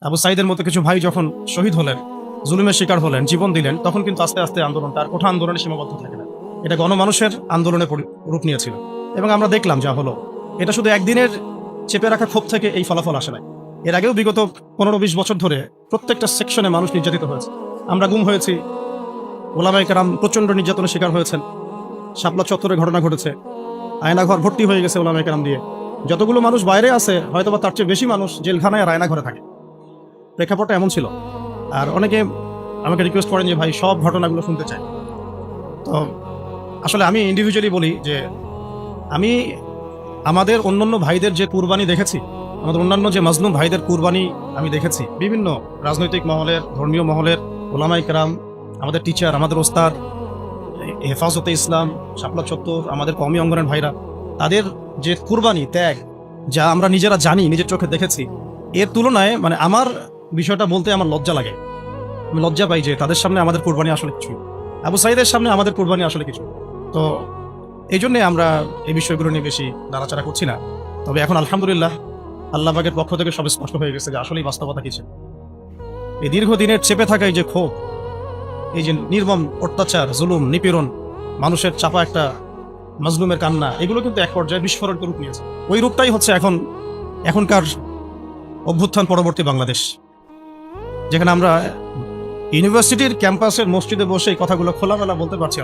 আবু সাইদের মতো কিছু ভাই যখন শহীদ হলেন, জুলুমের শিকার হলেন, জীবন দিলেন, তখন কিন্তু আস্তে আস্তে আন্দোলনটা আর কোঠা আন্দোলনে সীমাবদ্ধ থাকে না, এটা গণমানুষের আন্দোলনে রূপ নিয়েছিল। এবং আমরা দেখলাম যা হলো, এটা শুধু একদিনের চেপে রাখা ক্ষোভ থেকে এই ফলাফল আসে না। এর আগেও বিগত 15-20 বছর ধরে প্রত্যেকটা সেকশনে মানুষ নির্যাতিত হয়েছে। আমরা গুম হয়েছি, ওলামায়ে কেরাম প্রচণ্ড নির্যাতনের শিকার হয়েছেন। শাপলা চত্বরে ঘটনা ঘটেছে, আয়নাঘর ভর্তি হয়ে গেছে ওলামায়ে কেরাম দিয়ে। যতগুলো মানুষ বাইরে আছে, হয়তোবা তার চেয়ে বেশি মানুষ জেলখানায় আর আয়নাঘরে থাকে। প্রেক্ষাপটটা এমন ছিল। আর অনেকে আমাকে রিকোয়েস্ট করেন যে ভাই সব ঘটনাগুলো শুনতে চাই। তো আসলে আমি ইন্ডিভিজুয়ালি বলি যে আমি আমাদের অন্যান্য ভাইদের যে কুরবানি দেখেছি, আমাদের অন্যান্য যে মাজলুম ভাইদের কুরবানি আমি দেখেছি, বিভিন্ন রাজনৈতিক মহলের, ধর্মীয় মহলের, ওলামায়ে কেরাম, আমাদের টিচার, আমাদের ওস্তাদ, হেফাজতে ইসলাম, শাপলা চত্বর, আমাদের কওমি অঙ্গনের ভাইরা, তাদের যে কুরবানি ত্যাগ, যা আমরা নিজেরা জানি, নিজের চোখে দেখেছি, এর তুলনায় মানে আমার বিষয়টা বলতে আমার লজ্জা লাগে। আমি লজ্জা পাই যে তাদের সামনে আমাদের কুরবানি আসলে কিছু, আবু সাইদের সামনে আমাদের কুরবানি আসলে কিছু। তো এই জন্যে আমরা এই বিষয়গুলো নিয়ে বেশি নাড়াচাড়া করছি না। তবে এখন আলহামদুলিল্লাহ আল্লাহ পাকের পক্ষ থেকে সব স্পষ্ট হয়ে গেছে যে আসলেই বাস্তবতা কি ছিল। এই দীর্ঘদিনের চেপে থাকা এই যে ক্ষোভ, এই যে নির্মম অত্যাচার, জুলুম, নিপীড়ন, মানুষের চাপা একটা মাজলুমের কান্না, এগুলো কিন্তু এক পর্যায়ে বিস্ফোরণ রূপ নিয়েছে। ওই রূপটাই হচ্ছে এখনকার অভ্যুত্থান পরবর্তী বাংলাদেশ, যেখানে আমরা ইউনিভার্সিটির ক্যাম্পাসের মসজিদে বসে এই কথাগুলো খোলামেলা বলতে পারছি।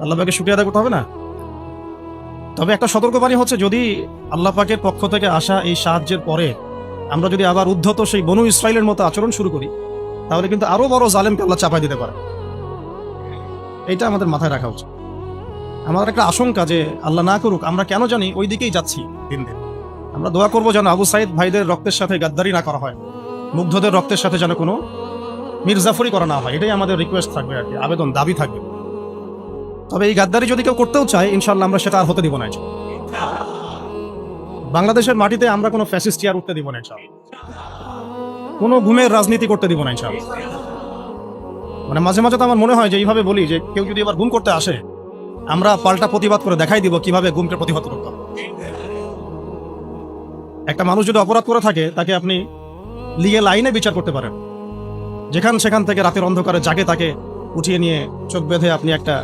আল্লাহ পাকে শুকরিয়া আদায় করতে হবে না? তবে একটা সতর্কবাণী হচ্ছে, যদি আল্লাহ পাকের পক্ষ থেকে আসা এই সাহায্যের পরে আমরা যদি আবার উদ্ধত সেই বনু ইসরাইলের মতো আচরণ শুরু করি, তাহলে কিন্তু আরো বড় জালেমকে আল্লাহ চাপাই দিতে পারে। এইটা আমাদের মাথায় রাখা উচিত। আমাদের একটা আশঙ্কা যে আল্লাহ না করুক, আমরা কেন জানি ওই দিকেই যাচ্ছি দিন দিন। আমরা দোয়া করবো যেন আবু সাইদ ভাইদের রক্তের সাথে গাদ্দারি না করা হয়, মুগ্ধদের রক্তের সাথে যেন কোনো মির্জাফরি করা না হয়। এটাই আমাদের রিকোয়েস্ট থাকবে আর কি, আবেদন, দাবি থাকবে। তবে এই গাদ্দারি যদি কেউ করতেও চায়, ইনশাল্লাহ আমরা সেটা আর হতে দিব না। বাংলাদেশের মাটিতে আমরা কোনো ফ্যাসিস্ট আর উঠতে দিব না, কোনো ঘুমের রাজনীতি করতে দিব না ইনশাল্লাহ। মানে মাঝে মাঝে তো আমার মনে হয় যে এইভাবে বলি যে কেউ যদি এবার গুম করতে আসে, আমরা পাল্টা প্রতিবাদ করে দেখাই দিব কিভাবে গুমকে প্রতিহত করতে হবে। একটা মানুষ যদি অপরাধ করে থাকে, তাকে আপনি লিগ্যাল আইনে বিচার করতে পারেন। সেখান থেকে রাতের অন্ধকারে জাগে তাকে উঠিয়ে নিয়ে চোখ বেঁধে আপনি একটা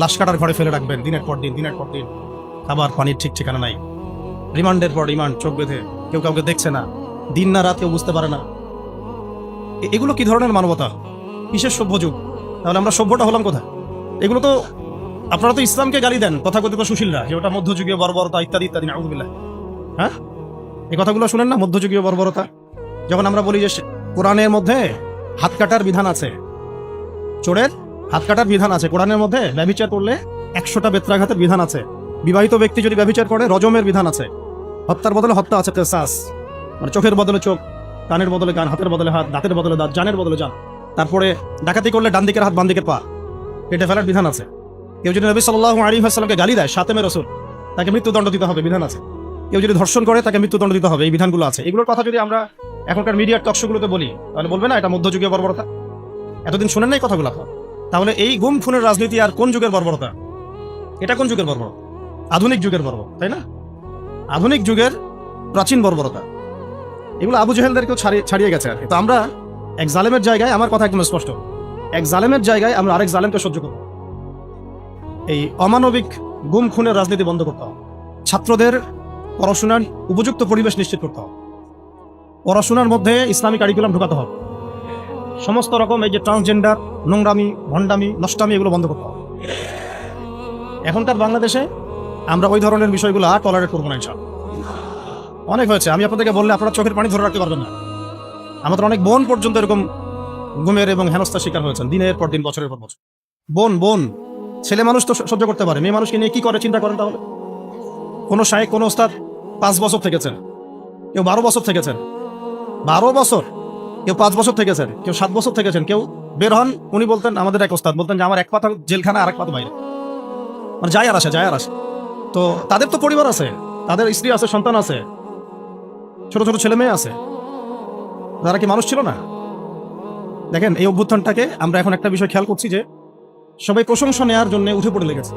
লাশ কাটার ঘরে ফেলে রাখবেন দিনের পর দিন। খাবার পানির ঠিক ঠিকানা নাই, রিমান্ডের পর রিমান্ড, চোখ বেঁধে, কেউ কাউকে দেখছে না, দিন না রাত কেউ বুঝতে পারে না। এগুলো কি ধরনের মানবতা, কিসের সভ্য যুগ? তাহলে আমরা সভ্যটা হলাম কোথায়? এগুলো তো আপনারা তো ইসলামকে গালি দেন তথাকথিত সুশীলরা, যে ওটা মধ্যযুগীয় বর্বরতা ইত্যাদি ইত্যাদি, নাউযুবিল্লাহ। হ্যাঁ, এই কথাগুলো শুনেন না, মধ্যযুগীয় বর্বরতা। যখন আমরা বলি যে কোরআনের মধ্যে হাত কাটার বিধান আছে, চোরের হাত কাটার বিধান আছে, কোরআনের মধ্যে ব্যভিচার করলে 100টা বেত্রাঘাতের বিধান আছে, বিবাহিত ব্যক্তি যদি ব্যভিচার করে রজমের বিধান আছে, হত্যার বদলে হত্যা আছে, কিসাস, মানে চোখের বদলে চোখ, কানের বদলে কান, হাতের বদলে হাত, দাঁতের বদলে দাঁত, জানের বদলে জান। তারপরে ডাকাতি করলে ডান দিকের হাত বাম দিকের পা কেটে ফেলার বিধান আছে। কেউ যদি নবী সাল্লাল্লাহু আলাইহি ওয়াসাল্লামকে গালি দেয়, শাতেমে রাসূল, তাকে মৃত্যুদণ্ড দিতে হবে, বিধান আছে। কেউ যদি ধর্ষণ করে, তাকে মৃত্যুদণ্ড দিতে হবে, এই বিধানগুলো আছে। এগুলোর কথা যদি আমরা এখনকার মিডিয়ার টকশোগুলোতে বলি, তাহলে বলবে না এটা মধ্যযুগীয় বর্বরতা? এতদিন শুনেন নাই কথাগুলো? তাহলে এই গুম খুনের রাজনীতি আর কোন যুগের বর্বরতা? এটা কোন যুগের বর্বরতা? আধুনিক যুগের বর্বরতা, তাই না? আধুনিক যুগের প্রাচীন বর্বরতা। এগুলো আবু জেহেলদেরকেও ছাড়িয়ে গেছে আর কি। তো আমরা এক জালেমের জায়গায়, আমার কথা একদম স্পষ্ট, এক জালেমের জায়গায় আমরা আরেক জালেমকে সহ্য করব। এই অমানবিক গুম খুনের রাজনীতি বন্ধ করতে হবে। ছাত্রদের পড়াশোনার উপযুক্ত পরিবেশ নিশ্চিত করতে হবে। পড়াশোনার মধ্যে ইসলামী কারিকুলাম ঢোকাতে হবে। সমস্ত রকম এই যে ট্রান্সজেন্ডার, নোংরামি, ভণ্ডামি, নষ্টামি, এগুলো বন্ধ করতে হবে। এখনকার বাংলাদেশে আমরা ওই ধরনের বিষয়গুলো আর টলারেট করবো না ইনশাআল্লাহ। অনেক হয়েছে, আমি আপনাদেরকে বললে আপনারা চোখের পানি ধরে রাখতে পারবেন না। আমাদের অনেক বোন পর্যন্ত এরকম গুমের এবং হেনস্থার শিকার হয়েছেন, দিনের পর দিন, বছরের পর বছর। বোন, ছেলে মানুষ তো সহ্য করতে পারে, মেয়ে মানুষকে নিয়ে কি করে চিন্তা করেন তাহলে। কোনো শায়েখ, কোনো ওস্তাদ 5 বছর থেকেছেন, কেউ 12 বছর থেকেছেন, 12 বছর, কেউ 5 বছর থেকেছেন, কেউ 7 বছর থেকেছেন। কেউ বের হন, উনি বলতেন, আমাদের এক ওস্তাদ বলতেন যে আমার এক পাতা জেলখানা আর এক পাতা বাইরে, মানে যায় আর আসে। তো তাদের তো পরিবার আছে, তাদের স্ত্রী আছে, সন্তান আছে, ছোট ছোট ছেলে মেয়ে আছে, তারা কি মানুষ ছিল না? দেখেন, এই অভ্যুত্থানটাকে আমরা এখন একটা বিষয় খেয়াল করছি যে সবাই প্রশংসা নেওয়ার জন্য উঠে পড়ে লেগেছে,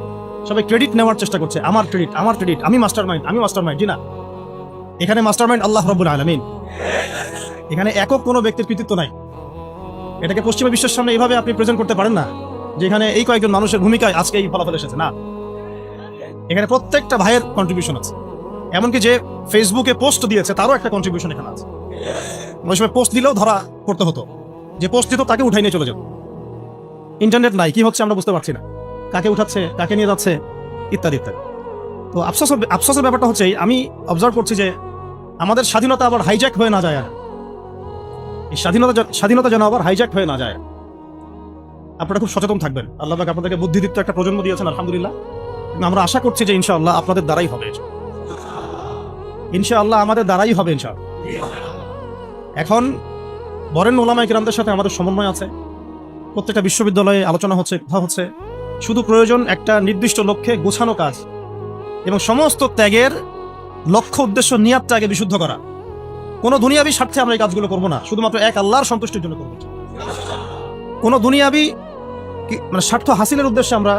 সবাই ক্রেডিট নেওয়ার চেষ্টা করছে। আমার ক্রেডিট, আমি মাস্টার মাইন্ড। জি না, এখানে মাস্টার মাইন্ড আল্লাহ রাব্বুল আলামিন। এখানে একক কোনো ব্যক্তির কৃতিত্ব নাই। এটাকে পশ্চিমা বিশ্বের সামনে এইভাবে আপনি প্রেজেন্ট করতে পারেন না যে এখানে এই কয়েকজন মানুষের ভূমিকায় আজকে এই ফলাফল এসেছে। না, এখানে প্রত্যেকটা ভাইয়ের কন্ট্রিবিউশন আছে। এমনকি যে ফেসবুকে পোস্ট দিয়েছে তারও একটা কন্ট্রিবিউশন এখানে আছে। ওই সময় পোস্ট দিলেও ধরা পড়তে হতো, যে পোস্ট দিত তাকে উঠাই নিয়ে চলে যেত। ইন্টারনেট নাই, কি হচ্ছে আমরা বুঝতে পারছি না, কাকে উঠাচ্ছে, কাকে নিয়ে যাচ্ছে, ইত্যাদি ইত্যাদি। তো আফসোসের ব্যাপারটা হচ্ছে, আমি অবজার্ভ করছি যে আমাদের স্বাধীনতা আবার হাইজ্যাক হয়ে না যায়। আর এই স্বাধীনতা যেন আবার হাইজ্যাক হয়ে না যায়। আপনারা খুব সচেতন থাকবেন। আল্লাহ পাক আপনাদেরকে বুদ্ধিদীপ্ত একটা প্রজন্ম দিয়েছেন, আলহামদুলিল্লাহ। আমরা আশা করছি যে ইনশাআল্লাহ আপনাদের দ্বারাই হবে, ইনশাআল্লাহ আমাদের দ্বারাই হবে ইনশাআল্লাহ। এখন বরেণ্য উলামায়ে কিরামদের সাথে আমাদের সমন্বয় আছে, প্রত্যেকটা বিশ্ববিদ্যালয়ে আলোচনা হচ্ছে, কথা হচ্ছে। শুধু প্রয়োজন একটা নির্দিষ্ট লক্ষ্যে গোছানো কাজ এবং সমস্ত ত্যাগের লক্ষ্য উদ্দেশ্য নিয়াতটাকে বিশুদ্ধ করা। কোনো দুনিয়াবি স্বার্থে আমরা এই কাজগুলো করবো না, শুধুমাত্র এক আল্লাহর সন্তুষ্টির জন্য করবো। কোনো দুনিয়াবি মানে স্বার্থ হাসিলের উদ্দেশ্যে আমরা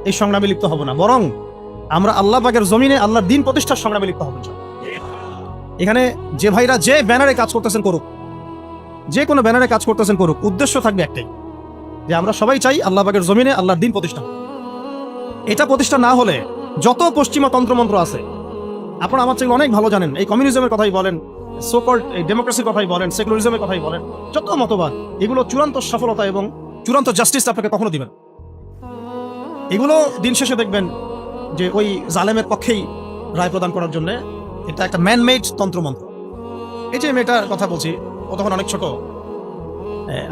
এই সংগ্রামে লিপ্ত হব না, বরং আমরা আল্লাহ পাকের জমিনে আল্লাহর দিন প্রতিষ্ঠার সংগ্রামে লিপ্ত হব। এখানে যে ভাইরা যে ব্যানারে কাজ করতেছেন করুক, যে কোনো ব্যানারে কাজ করতেছেন করুক, উদ্দেশ্য থাকবে একটাই, যে আমরা সবাই চাই আল্লাহ পাকের জমিনে আল্লাহর দিন প্রতিষ্ঠা। এটা প্রতিষ্ঠা না হলে যত পশ্চিমা তন্ত্রমন্ত্র আছে, আপনারা আমার থেকে অনেক ভালো জানেন, এই কমিউনিজমের কথাই বলেন, সোকল্ড এই ডেমোক্রেসির কথাই বলেন, সেকুলারিজমের কথাই বলেন, যত মতবাদ, এগুলো চূড়ান্ত সফলতা এবং চূড়ান্ত জাস্টিস আপনাকে কখনো দিবেন। এগুলো দিন শেষে দেখবেন যে ওই জালেমের পক্ষেই রায় প্রদান করার জন্য এটা একটা ম্যানমেড তন্ত্রমন্ত্র। এই যে মেয়েটার কথা বলছি, ও তখন অনেক ছোট,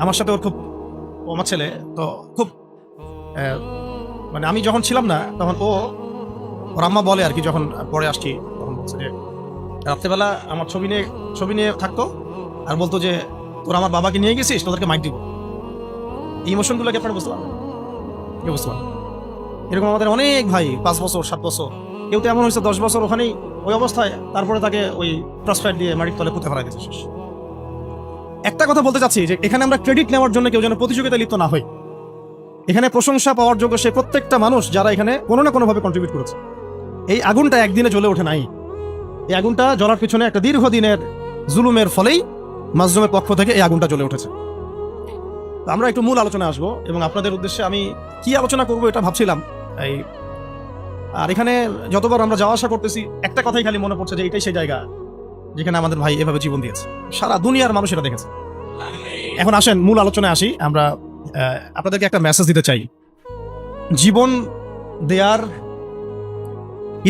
আমার সাথে ওর খুব, আমার ছেলে তো খুব, মানে আমি যখন ছিলাম না তখন ওর আম্মা বলে আর কি, যখন পরে আসছি তখন বলছে যে রাত্রেবেলা আমার ছবি নিয়ে থাকতো আর বলতো যে তোর আমার বাবাকে নিয়ে গেছিস, তোদেরকে মাইক দিব। এই ইমোশনগুলোকে আপনারা বুঝতে পারবেন, কেউ বুঝতে পারবেন। এরকম আমাদের অনেক ভাই 5 বছর 7 বছর, কেউ তো এমন হয়েছে 10 বছর ওখানেই ওই অবস্থায়, তারপরে তাকে ওই ক্রসফায়ার দিয়ে মাটির তলে পুঁতে ফেলা গেছে। শেষ। একটা কথা বলতে চাচ্ছি যে এখানে আমরা ক্রেডিট নেওয়ার জন্য কেউ যেন প্রতিযোগিতায় লিপ্ত না হই। এখানে প্রশংসা পাওয়ার যোগ্য সে প্রত্যেকটা মানুষ যারা এখানে কোনো না কোনোভাবে কন্ট্রিবিউট করেছে। এই আগুনটা একদিনে জ্বলে ওঠে নাই, এই আগুনটা জ্বলার পিছনে একটা দীর্ঘদিনের জুলুমের ফলেই মাজলুমের পক্ষ থেকে এই আগুনটা জ্বলে উঠেছে। আমরা একটু মূল আলোচনা আসবো এবং আপনাদের উদ্দেশ্যে আমি কি আলোচনা করব এটা ভাবছিলাম। আর এখানে যতবার আমরা যাওয়া আসা করতেছি, একটা কথাই খালি মনে পড়ছে যে এটাই সেই জায়গা যেখানে আমাদের ভাই এভাবে জীবন দিয়েছে, সারা দুনিয়ার মানুষ এটা দেখেছে। এখন আসেন মূল আলোচনায় আসি। আমরা আপনাদেরকে একটা মেসেজ দিতে চাই। জীবন দেয়ার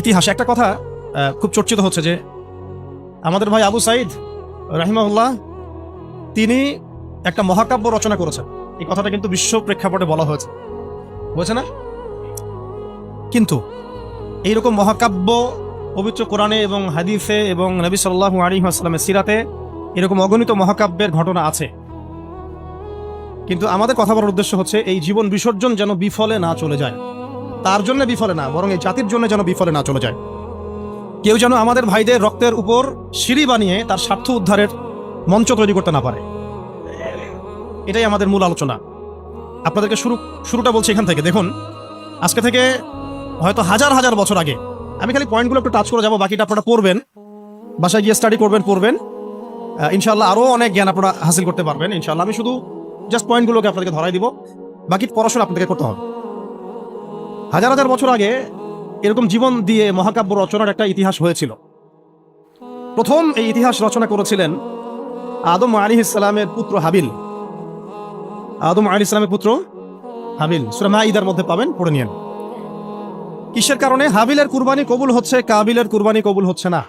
ইতিহাসে একটা কথা খুব চর্চিত হচ্ছে যে আমাদের ভাই আবু সাইদ রাহিমাহুল্লাহ তিনি একটা মহাকাব্য রচনা করেছেন। এই কথাটা কিন্তু বিশ্ব প্রেক্ষাপটে বলা হয়েছে না? কিন্তু এইরকম মহাকাব্য পবিত্র কোরআনে এবং হাদিসে এবং নবী সাল্লাল্লাহু আলাইহি ওয়াসাল্লামের সিরাতে এরকম অগণিত মহাকাব্যের ঘটনা আছে। কিন্তু আমাদের কথা বলার উদ্দেশ্য হচ্ছে এই জীবন বিসর্জন যেন বিফলে না চলে যায়, তার জন্য বিফলে না, বরং এই জাতির জন্য যেন বিফলে না চলে যায়। কেউ যেন আমাদের ভাইদের রক্তের উপর সিঁড়ি বানিয়ে তার স্বার্থ উদ্ধারের মঞ্চ তৈরি করতে না পারে। এটাই আমাদের মূল আলোচনা। আপনাদেরকে শুরুটা বলছি এখান থেকে। দেখুন, আজকে থেকে হয়তো হাজার হাজার বছর আগে, আমি খালি পয়েন্টগুলো একটু টাচ করে যাবো, বাকিটা আপনারা পড়বেন, বাসায় গিয়ে স্টাডি করবেন। ইনশাআল্লাহ আরও অনেক জ্ঞান আপনারা হাসিল করতে পারবেন ইনশাআল্লাহ। আমি শুধু জাস্ট পয়েন্টগুলোকে আপনাদেরকে ধরাই দিব, বাকি পড়াশোনা আপনাদেরকে করতে হবে। হাজার হাজার বছর আগে এরকম জীবন দিয়ে মহাকাব্য রচনার একটা ইতিহাস হয়েছিল। প্রথম এই ইতিহাস রচনা করেছিলেন আদম আলাইহিস সালামের পুত্র হাবিল। আদম আলাইহিস সালামের পুত্র হাবিল, সূরা মাঈদার মধ্যে পাবেন, পড়ে নিন। কিসের কারণে হাবিলের কুরবানি কবুল হচ্ছে, কাবিলের কুরবানি কবুল হচ্ছে না?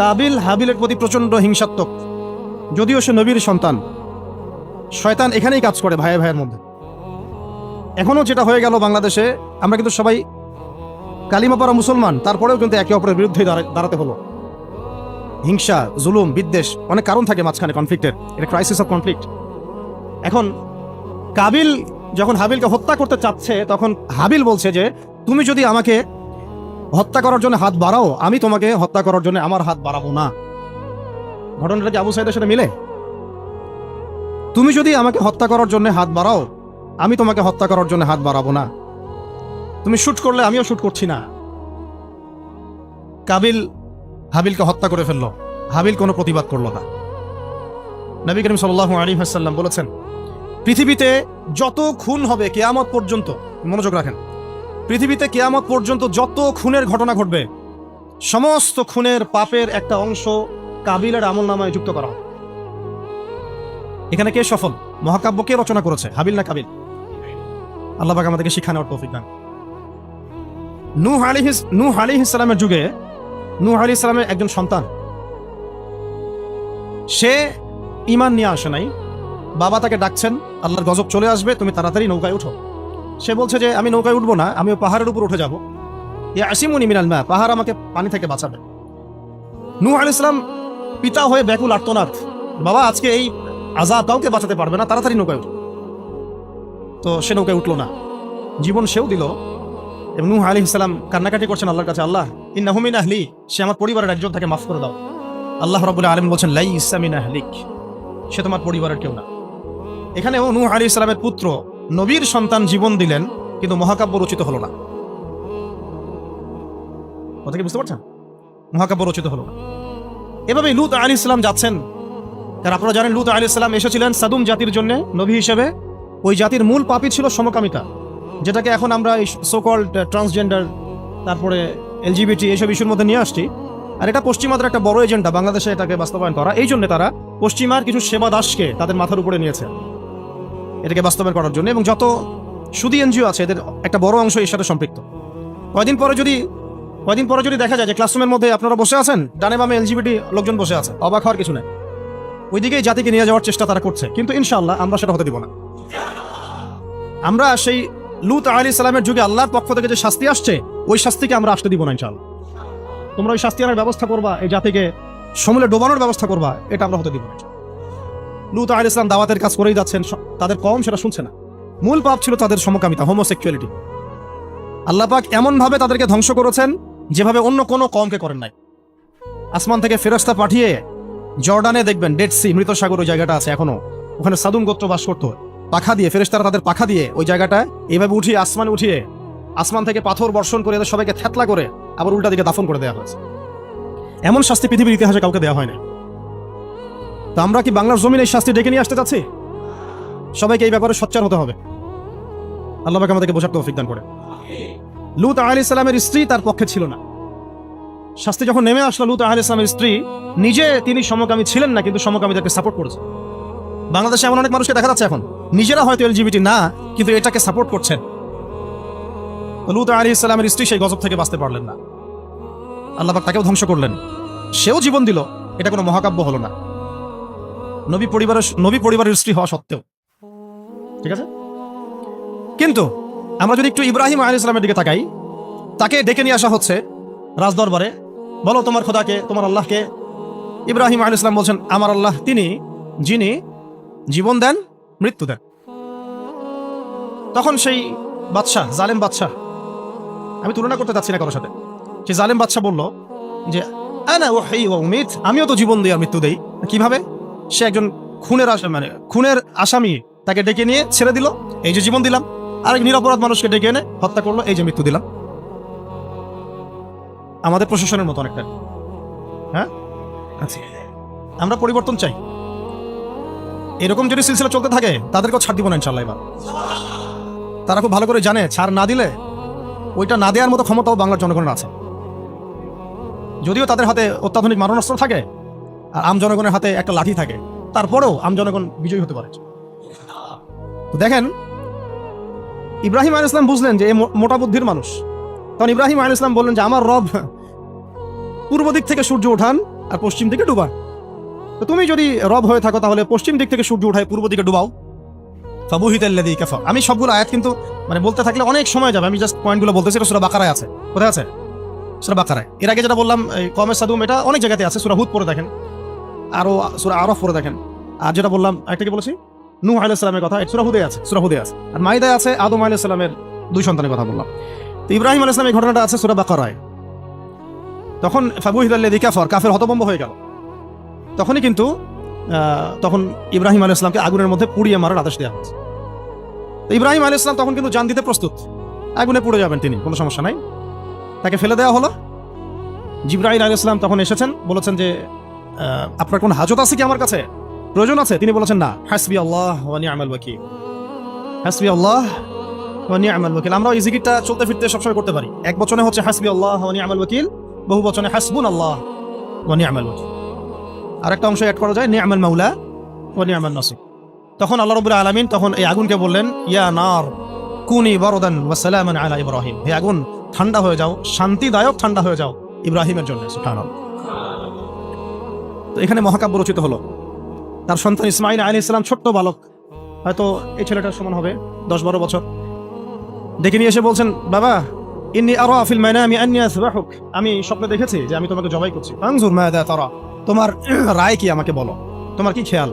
কাবিল হাবিলের প্রতি প্রচন্ড হিংসাত্মক, যদিও সে নবীর সন্তান। শয়তান এখানেই কাজ করে ভাইয়ের মধ্যে। এখনো যেটা হয়ে গেল বাংলাদেশে, আমরা কিন্তু সবাই কালিমা পড়া মুসলমান, তারপরেও কিন্তু একে অপরের বিরুদ্ধে দাঁড়াতে হলো। হিংসা, জুলুম, বিদ্বেষ, অনেক কারণ থাকে মাঝখানে কনফ্লিক্টের, এটা ক্রাইসিস অফ কনফ্লিক্ট। এখন কাবিল যখন হাবিলকে হত্যা করতে চাচ্ছে, তখন হাবিল বলছে যে তুমি যদি আমাকে হত্যা করার জন্য হাত বাড়াও, আমি তোমাকে হত্যা করার জন্য আমার হাত বাড়াবো না। ঘটনাটা কি আবু সাইদের সাথে মিলে? তুমি যদি আমাকে হত্যা করার জন্য হাত বাড়াও, আমি তোমাকে হত্যা করার জন্য হাত বাড়াবো না। তুমি শুট করলে আমিও শুট করছি না। কাবিল হাবিলকে হত্যা করে ফেললো, হাবিল কোনো প্রতিবাদ করলো না। নবী করিম সাল্লাল্লাহু আলাইহি ওয়াসাল্লাম বলেছেন, পৃথিবীতে যত খুন হবে কিয়ামত পর্যন্ত, মনোযোগ রাখেন, পৃথিবীতে কিয়ামত পর্যন্ত যত খুনের ঘটনা ঘটবে সমস্ত খুনের পাপের একটা অংশ কাবিলের আমলনামায় যুক্ত করা হবে। এখানে কে সফল? মহাকাব্য কে রচনা করেছে, হাবিল না কাবিল? আল্লাহ পাক আমাদেরকে শিক্ষা নেওয়ার তৌফিক দান। নূহ আলাইহিস সালামের যুগে নূহ আলাইহিস সালামের একজন সন্তান, সে ঈমান নিয়ে আসে নাই। বাবা তাকে ডাকছেন, আল্লাহর গজব চলে আসবে, তুমি তাড়াতাড়ি নৌকায় উঠো। সে বলছে যে আমি নৌকায় উঠবো না, আমি পাহাড়ের উপর উঠে যাব, ইয়াসিমুনি মিনাল মা, পাহাড় আমাকে পানি থেকে বাঁচাবে। নূহ আলাইহিস সালাম পিতা হয়ে ব্যাকুল আর্তনাদ, বাবা আজকে এই আযাব কাউকে বাঁচাতে পারবে না, তাড়াতাড়ি নৌকায় উঠো। তো সে নৌকায় উঠলো না, জীবন সেও দিল। এবং নূহ আলাইহিস সালাম কান্নাকাটি করছেন আল্লাহর কাছে, আল্লাহ ইন্নাহু মিন আহলি, সে আমার পরিবারের একজন, তাকে মাফ করে দাও। আল্লাহ রাব্বুল আলামিন বলছেন লাইসা মিন আহলিক, সে তোমার পরিবারের কেউ না। এখানেও নূহ আলাইহিস সালামের পুত্র নবীর সন্তান জীবন দিলেন, কিন্তু মহাকাব্য রচিত হলো না। কথা কি বুঝতে পারছেন? মহাকাব্য রচিত হলো না। এভাবেই লূত আলাইহিস সালাম যাচ্ছেন, কারণ আপনারা জানেন লূত আলাইহিস সালাম এসেছিলেন সাদুম জাতির জন্য নবী হিসেবে। ওই জাতির মূল পাপই ছিল সমকামিতা, যেটাকে এখন আমরা এই সোকল্ড ট্রান্সজেন্ডার, তারপরে এলজিবিটি এইসব ইস্যুর মধ্যে নিয়ে আসছি। আর এটা পশ্চিমাদের একটা বড় এজেন্ডা, বাংলাদেশে এটাকে বাস্তবায়ন করা। এই জন্য তারা পশ্চিমার কিছু সেবা দাসকে তাদের মাথার উপরে নিয়েছে এটাকে বাস্তবায়ন করার জন্য। এবং যত সুদী এনজিও আছে এদের একটা বড় অংশ এর সাথে সম্পৃক্ত। কয়দিন পরে যদি দেখা যায় যে ক্লাসরুমের মধ্যে আপনারা বসে আছেন, ডানে বামে এলজিবিটি লোকজন বসে আছে, অবাক হওয়ার কিছু নেই। ওইদিকেই জাতিকে নিয়ে যাওয়ার চেষ্টা তারা করছে, কিন্তু ইনশাআল্লাহ আমরা সেটা হতে দিব না। আমরা সেই লূত আলাইহিস সালামের যুগে আল্লাহর পক্ষ থেকে যে শাস্তি আসছে, ওই শাস্তিকে আমরা আসতে দিব না ইনশাআল্লাহ। তোমরা ওই শাস্তি আনার ব্যবস্থা করবা, এই জাতিকে সমূলে ডোবানোর ব্যবস্থা করবা, এটা আমরা হতে দিব না। লূত আলাইহিস সালাম দাওয়াতের কাজ করেই যাচ্ছেন, তাদের কম সেটা শুনছে না। মূল পাপ ছিল তাদের সমকামিতা, হোমোসেক্সুয়ালিটি। আল্লাহ পাক এমন ভাবে তাদেরকে ধ্বংস করেছেন যেভাবে অন্য কোনো কমকে করেন নাই। আসমান থেকে ফেরেশতা পাঠিয়ে, জর্ডানে দেখবেন ডেড সি, মৃত সাগর, ওই জায়গাটা আছে এখনো, ওখানে সাদুম গোত্র বাস করতো। পাখা দিয়ে ফেরেশতারা তাদের পাখা দিয়ে ওই জায়গাটায় এইভাবে উঠিয়ে আসমানে উঠিয়ে আসমান থেকে পাথর বর্ষণ করে এদের সবাইকে থ্যাতলা করে আবার উল্টা দিকে দাফন করে দেওয়া হয়েছে। এমন শাস্তি পৃথিবীর ইতিহাসে কাউকে দেওয়া হয় না। তো আমরা কি বাংলার জমিনে এই শাস্তি ডেকে নিয়ে আসতে চাচ্ছি? সবাইকে এই ব্যাপারে সোচ্চার হতে হবে। আল্লাহ পাক আমাদেরকে বোঝার তৌফিক দান করে। লূত আলাইহিস সালামের স্ত্রী তার পক্ষে ছিল না। শাস্তি যখন নেমে আসলো, লূত আলাইহিস সালামের স্ত্রী নিজে, তিনি সমকামী ছিলেন না, কিন্তু সমকামীদেরকে সাপোর্ট করেছে। বাংলাদেশে এমন অনেক মানুষকে দেখা যাচ্ছে এখন, নিজেরা হয়তো এলজিবিটি না, কিন্তু এটাকে সাপোর্ট করছেন। লূত আলাইহিস সালামের স্ত্রী সেই গজব থেকে বাঁচতে পারলেন না, আল্লাহ পাক তাকেও ধ্বংস করলেন। সেও জীবন দিল, এটা কোনো মহাকাব্য হলো না, নবী পরিবারের স্ত্রী হওয়া সত্ত্বেও। ঠিক আছে? কিন্তু আমরা যদি একটু ইব্রাহিম আলাইহিস সালামের দিকে তাকাই, তাকে ডেকে নিয়ে আসা হচ্ছে রাজদরবারে, বলো তোমার খোদাকে, তোমার আল্লাহকে। ইব্রাহিম আলাইহিস সালাম বলছেন, আমার আল্লাহ তিনি যিনি জীবন দেন, মৃত্যু দেন। তখন সেই বাদশাহ, জালেম বাদশাহ, আমি তুলনা করতে চাচ্ছি না কারোর সাথে, সেই জালেম বাদশাহ বলল যে আনা উহয়ি ওয়া উমীত, আমিও তো জীবন দিই আর মৃত্যু দেই। কিভাবে? সে একজন খুনের আসামি, তাকে ডেকে নিয়ে ছেড়ে দিল, এই যে জীবন দিলাম। আরেক নিরপরাধ মানুষকে ডেকে এনে হত্যা করলো, এই যে মৃত্যু দিলাম। আমাদের প্রশাসনের মতো অনেকটা। হ্যাঁ, আচ্ছা, আমরা পরিবর্তন চাই। এরকম যদি সিলসিলা চলতে থাকে, তাদেরকেও ছাড় দিব না ইনশাআল্লাহ। এবার তারা খুব ভালো করে জানে, ছাড় না দিলে ওইটা না দেওয়ার মতো ক্ষমতাও বাংলার জনগণের আছে। যদিও তাদের হাতে অত্যাধুনিক মারণাস্ত্র থাকে আর আম জনগণের হাতে একটা লাঠি থাকে, তারপরেও আম জনগণ বিজয়ী হতে পারে। তো দেখেন, ইব্রাহিম আলাইহিস সালাম বুঝলেন যে এ মোটা বুদ্ধির মানুষ। তখন ইব্রাহিম আলাইহিস সালাম বললেন যে আমার রব পূর্ব দিক থেকে সূর্য ওঠান আর পশ্চিম দিকে ডুবান। তো তুমি যদি রব হয়ে থাকো, তাহলে পশ্চিম দিক থেকে সূর্য উঠায় পূর্ব দিকে ডুবাও। ফাবুহিতাল্লাযী কাফার। আমি সবগুলো আয়াত কিন্তু বলতে থাকলে অনেক সময় যাবে, আমি জাস্ট পয়েন্টগুলো বলতেছি। এটা সূরা বাকারায় আছে। কোথায় আছে? সূরা বাকারায়। এর আগে যেটা বললাম কওমে সাদুম, এটা অনেক জায়গাতে আছে। সূরা হুদ পড়ে দেখেন, আরো সূরা আরাফ পড়ে দেখেন। আর যেটা বললাম একটা কি বলেছি, নূহ আলাইহিস সালামের কথা, সূরা হুদে আছে, সূরা হুদে আছে। আর মাইদায় আছে আদম আলাইহিস সালামের 2 সন্তানের কথা বললাম। তো ইব্রাহিম আলাইহিস সালামের ঘটনাটা আছে সূরা বাকারায়। তখন ফাবুহিতাল্লাযী কাফার, কাফের হতভম্ব হয়ে গেল। তখনই কিন্তু তখন ইব্রাহিম আলাইহিস সালামকে আগুনের মধ্যে পুড়িয়ে মারার আদেশ দেওয়া হয়েছে। তো ইব্রাহিম আলাইহিস সালাম তখন কিন্তু জান দিতে প্রস্তুত, আগুনে পুড়ে যাবেন তিনি, কোনো সমস্যা নাই। তাকে ফেলে দেওয়া হলো। জিবরাইল আলাইহিস সালাম তখন এসেছেন, বলেছেন যে আপনার কোন হাজত আছে কি আমার কাছে? প্রয়োজন আছে? তিনি বলেছেন না, হাসবি আল্লাহ ওয়া নি'মাল ওয়াকিল, হাসবি আল্লাহ ওয়া নি'মাল ওয়াকিল। আমরা এই জিকিরটা চলতে ফিরতে সবসময় করতে পারি। এক বচনে হচ্ছে হাসবি আল্লাহ ওয়া নি'মাল ওয়াকিল, বহু বচনে হাসবুন আল্লাহ ওয়া নি'মাল ওয়াকিল। আরেকটা অংশ অ্যাড করা যায় নি'মাল মাওলা ওয়া নি'মান নাসির। তখন আল্লাহ রাব্বুল আলামিন তখন এই আগুনকে বললেন, ইয়া নার কুনি বারদান ওয়া সালামান আলা ইব্রাহিম, হে আগুন ঠান্ডা হয়ে যাও, শান্তিদায়ক ঠান্ডা হয়ে যাও ইব্রাহিমের জন্য। সুবহানাল্লাহ। তো এখানে মহাকাব্য রচিত হলো। তার সন্তান ইসমাঈল আলাইহিস সালাম ছোট্ট বালক, হয়তো এই ছেলেটার সমান হবে 10-12 বছর, ডেকে নিয়ে এসে বলছেন, বাবা ইন্নী আরা ফিল মানামি আন্নী আসবাহুক, আমি স্বপ্নে দেখেছি যে আমি তোমাকে জবাই করছি। আনজুর মাযা তারা, তোমার রায় কি আমাকে বলো, তোমার কি খেয়াল?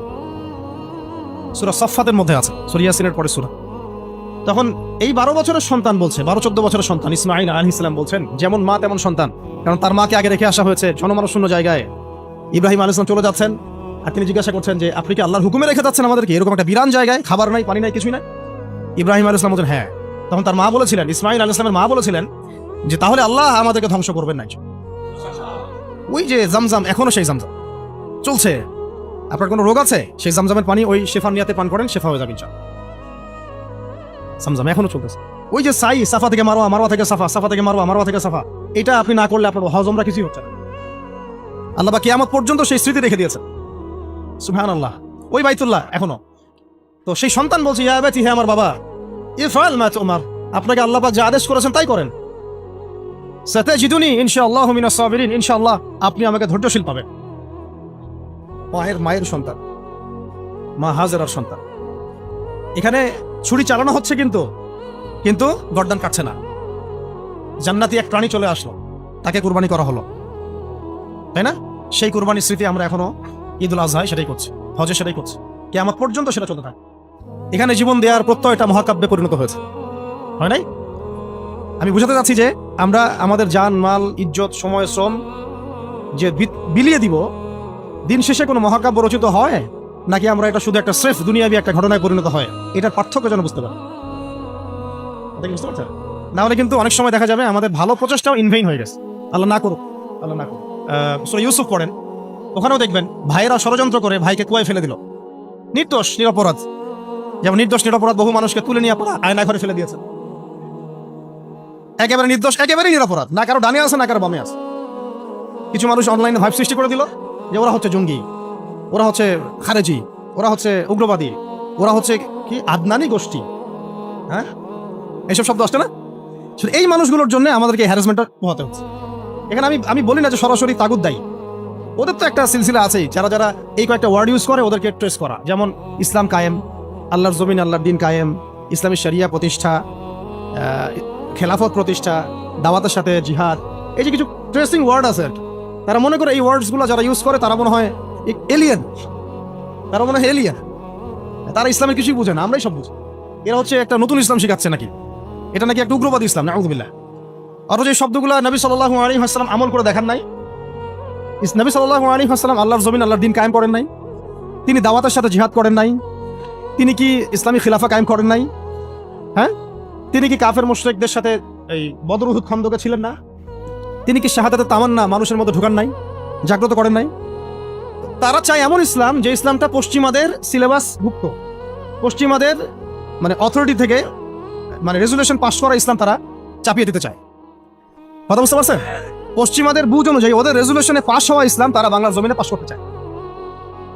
সূরা সাফফাতের মধ্যে আছে, সূরা ইয়াসিনের পরে সূরা। তখন এই 12 বছরের সন্তান বলছে, 12-14 বছরের সন্তান ইসমাঈল আলাইহিস সালাম বলছেন, যেমন মা তেমন সন্তান, কারণ তার মাকে আগে রেখে আসা হয়েছে জনমানবশূন্য জায়গায়। ইব্রাহিম আলাইহিস সালাম চলে যাচ্ছেন, আর তিনি জিজ্ঞাসা করছেন যে আপনি কি আল্লাহর হুকুমে রেখে যাচ্ছেন আমাদেরকে এরকম একটা বিরান জায়গায়, খাবার নাই, পানি নাই, কিছুই নাই? ইব্রাহিম আলাইহিস সালাম বলেন হ্যাঁ। তখন তার মা বলেছিলেন, ইসমাঈল আলাইহিস সালামের মা বলেছিলেন যে তাহলে আল্লাহ আমাদেরকে ধ্বংস করবেন না। ওই যে জামজাম, এখনো সেই জামজাম চলছে। আপনার কোনো রোগ আছে, সেই জামজামের পানি ওই শেফা নিয়াতে পান করেন, শেফা হয়ে যাবে ইনশাআল্লাহ। জামজাম এখনো চলতেছে। ওই যে সাই, সাফা থেকে মারওয়া, মারওয়া থেকে সাফা, সাফা থেকে মারওয়া, মারওয়া থেকে সাফা, এটা আপনি না করলে আপনার হজ উমরা কিছুই হচ্ছে না। আল্লাহ বা কিয়ামত পর্যন্ত সেই স্মৃতি রেখে দিয়েছেন। সুবহানাল্লাহ। ওই বাইতুল্লাহ এখনো। তো সেই সন্তান বলছে, ইয়া আবাতি, হে আমার বাবা, ইফআল মা তুমার, আপনাকে আল্লাহ পাক যা আদেশ করেছেন তাই করেন। সাতাজিদুনি ইনশাআল্লাহু মিনাস সাবিরিন, ইনশাআল্লাহ আপনি আমাকে ধৈর্যশীল পাবেন। মায়ের সন্তান, মা হাজেরার সন্তান। এখানে ছুরি চালানো হচ্ছে, কিন্তু গর্দান কাটছে না। জান্নাতি এক প্রাণী চলে আসলো, তাকে কুরবানি করা হলো, তাই না? সেই কুরবানির স্মৃতি আমরা এখনো ঈদুল আজহায় সেটাই করছি, হজে সেটাই করছি, কিয়ামত পর্যন্ত সেটা চলতে থাকে। এখানে জীবন দেওয়ার প্রত্যয়টা মহাকাব্যে পরিণত হয়েছে, হয় নাই? আমি বুঝাতে চাচ্ছি যে আমরা আমাদের জান মাল ইজ্জত সময় শ্রম যে বিলিয়ে দিব, দিন শেষে কোনো মহাকাব্য রচিত হয় নাকি আমরা এটা শুধু একটা স্রেফ দুনিয়াবি একটা ঘটনায় পরিণত হয়, এটার পার্থক্য যেন বুঝতে পারি। বুঝতে পারছেন? না হলে কিন্তু অনেক সময় দেখা যাবে আমাদের ভালো প্রচেষ্টাও ইনভেইন হয়ে গেছে। আল্লাহ না করুক, আল্লাহ না করুক। সূরা ইউসুফ পড়েন, ওখানেও দেখবেন ভাইয়েরা ষড়যন্ত্র করে ভাইকে কুয়ায় ফেলে দিল, নির্দোষ নিরপরাধ। যেমন নির্দোষ নিরপরাধ বহু মানুষকে তুলে নিয়ে পড়া আয়না ঘরে ফেলে দিয়েছে। একেবারে নির্দোষ, একেবারেই নিরপরাধ, না কারো ডানে আছে না কারো বামে আছে। কিছু মানুষ অনলাইনে ভাইব সৃষ্টি করে দিল যে ওরা হচ্ছে জঙ্গি, ওরা হচ্ছে খারেজি, ওরা হচ্ছে উগ্রবাদী, ওরা হচ্ছে কি আদনানি গোষ্ঠী। হ্যাঁ, এইসব শব্দ আসছে না? এই মানুষগুলোর জন্য আমাদেরকে হ্যারাসমেন্টটা পোহাতে হচ্ছে। এখানে আমি বলি না যে সরাসরি তাগুত দায়ী, ওদের তো একটা সিলসিলা আছেই, যারা যারা এই কয়েকটা ওয়ার্ড ইউজ করে ওদেরকে ট্রেস করা। যেমন ইসলাম কায়েম, আল্লাহর জমিন আল্লাহর দিন কায়েম, ইসলামী শরিয়া প্রতিষ্ঠা, খেলাফত প্রতিষ্ঠা, দাওয়াতের সাথে জিহাদ, এই যে কিছু ট্রেসিং ওয়ার্ড আছে। তারা মনে করে এই ওয়ার্ডসগুলো যারা ইউজ করে তারা মনে হয় এলিয়েন, তারা মনে হয় এলিয়েন, তারা ইসলামের কিছুই বুঝে না, আমরাই সব বুঝি। এরা হচ্ছে একটা নতুন ইসলাম শিখাচ্ছে নাকি, এটা নাকি একটা উগ্রবাদী ইসলাম, নাউযুবিল্লাহ। আর যে শব্দগুলো নবী সাল্লাল্লাহু আলাইহি ওয়াসাল্লাম আমল করে দেখান নাই, নবী সাল্লাল্লাহু আলাইহি ওয়াসাল্লাম আল্লাহর জমিন আল্লাহর দিন কায়েম করেন নাই, তিনি দাওয়াতের সাথে জিহাদ করেন নাই, তিনি কি ইসলামী খিলাফা কায়েম করেন নাই? হ্যাঁ, তিনি কি কাফের মুশরিকদের সাথে এই বদর উহুদ খন্দকে ছিলেন না? তিনি কি শাহাদাতের তামান্না মানুষের মধ্যে ঢোকান নাই, জাগ্রত করেন নাই? তারা চায় এমন ইসলাম যে ইসলামটা পশ্চিমাদের সিলেবাস ভুক্ত, পশ্চিমাদের মানে অথরিটি থেকে মানে রেজুলেশন পাস করা ইসলাম তারা চাপিয়ে দিতে চায়। কথা বুঝতে পারছেন? পশ্চিমাদের বুঝ অনুযায়ী ওদের রেজুলেশনে পাস হওয়া ইসলাম তারা বাংলার জমিনে পাস করতে চায়।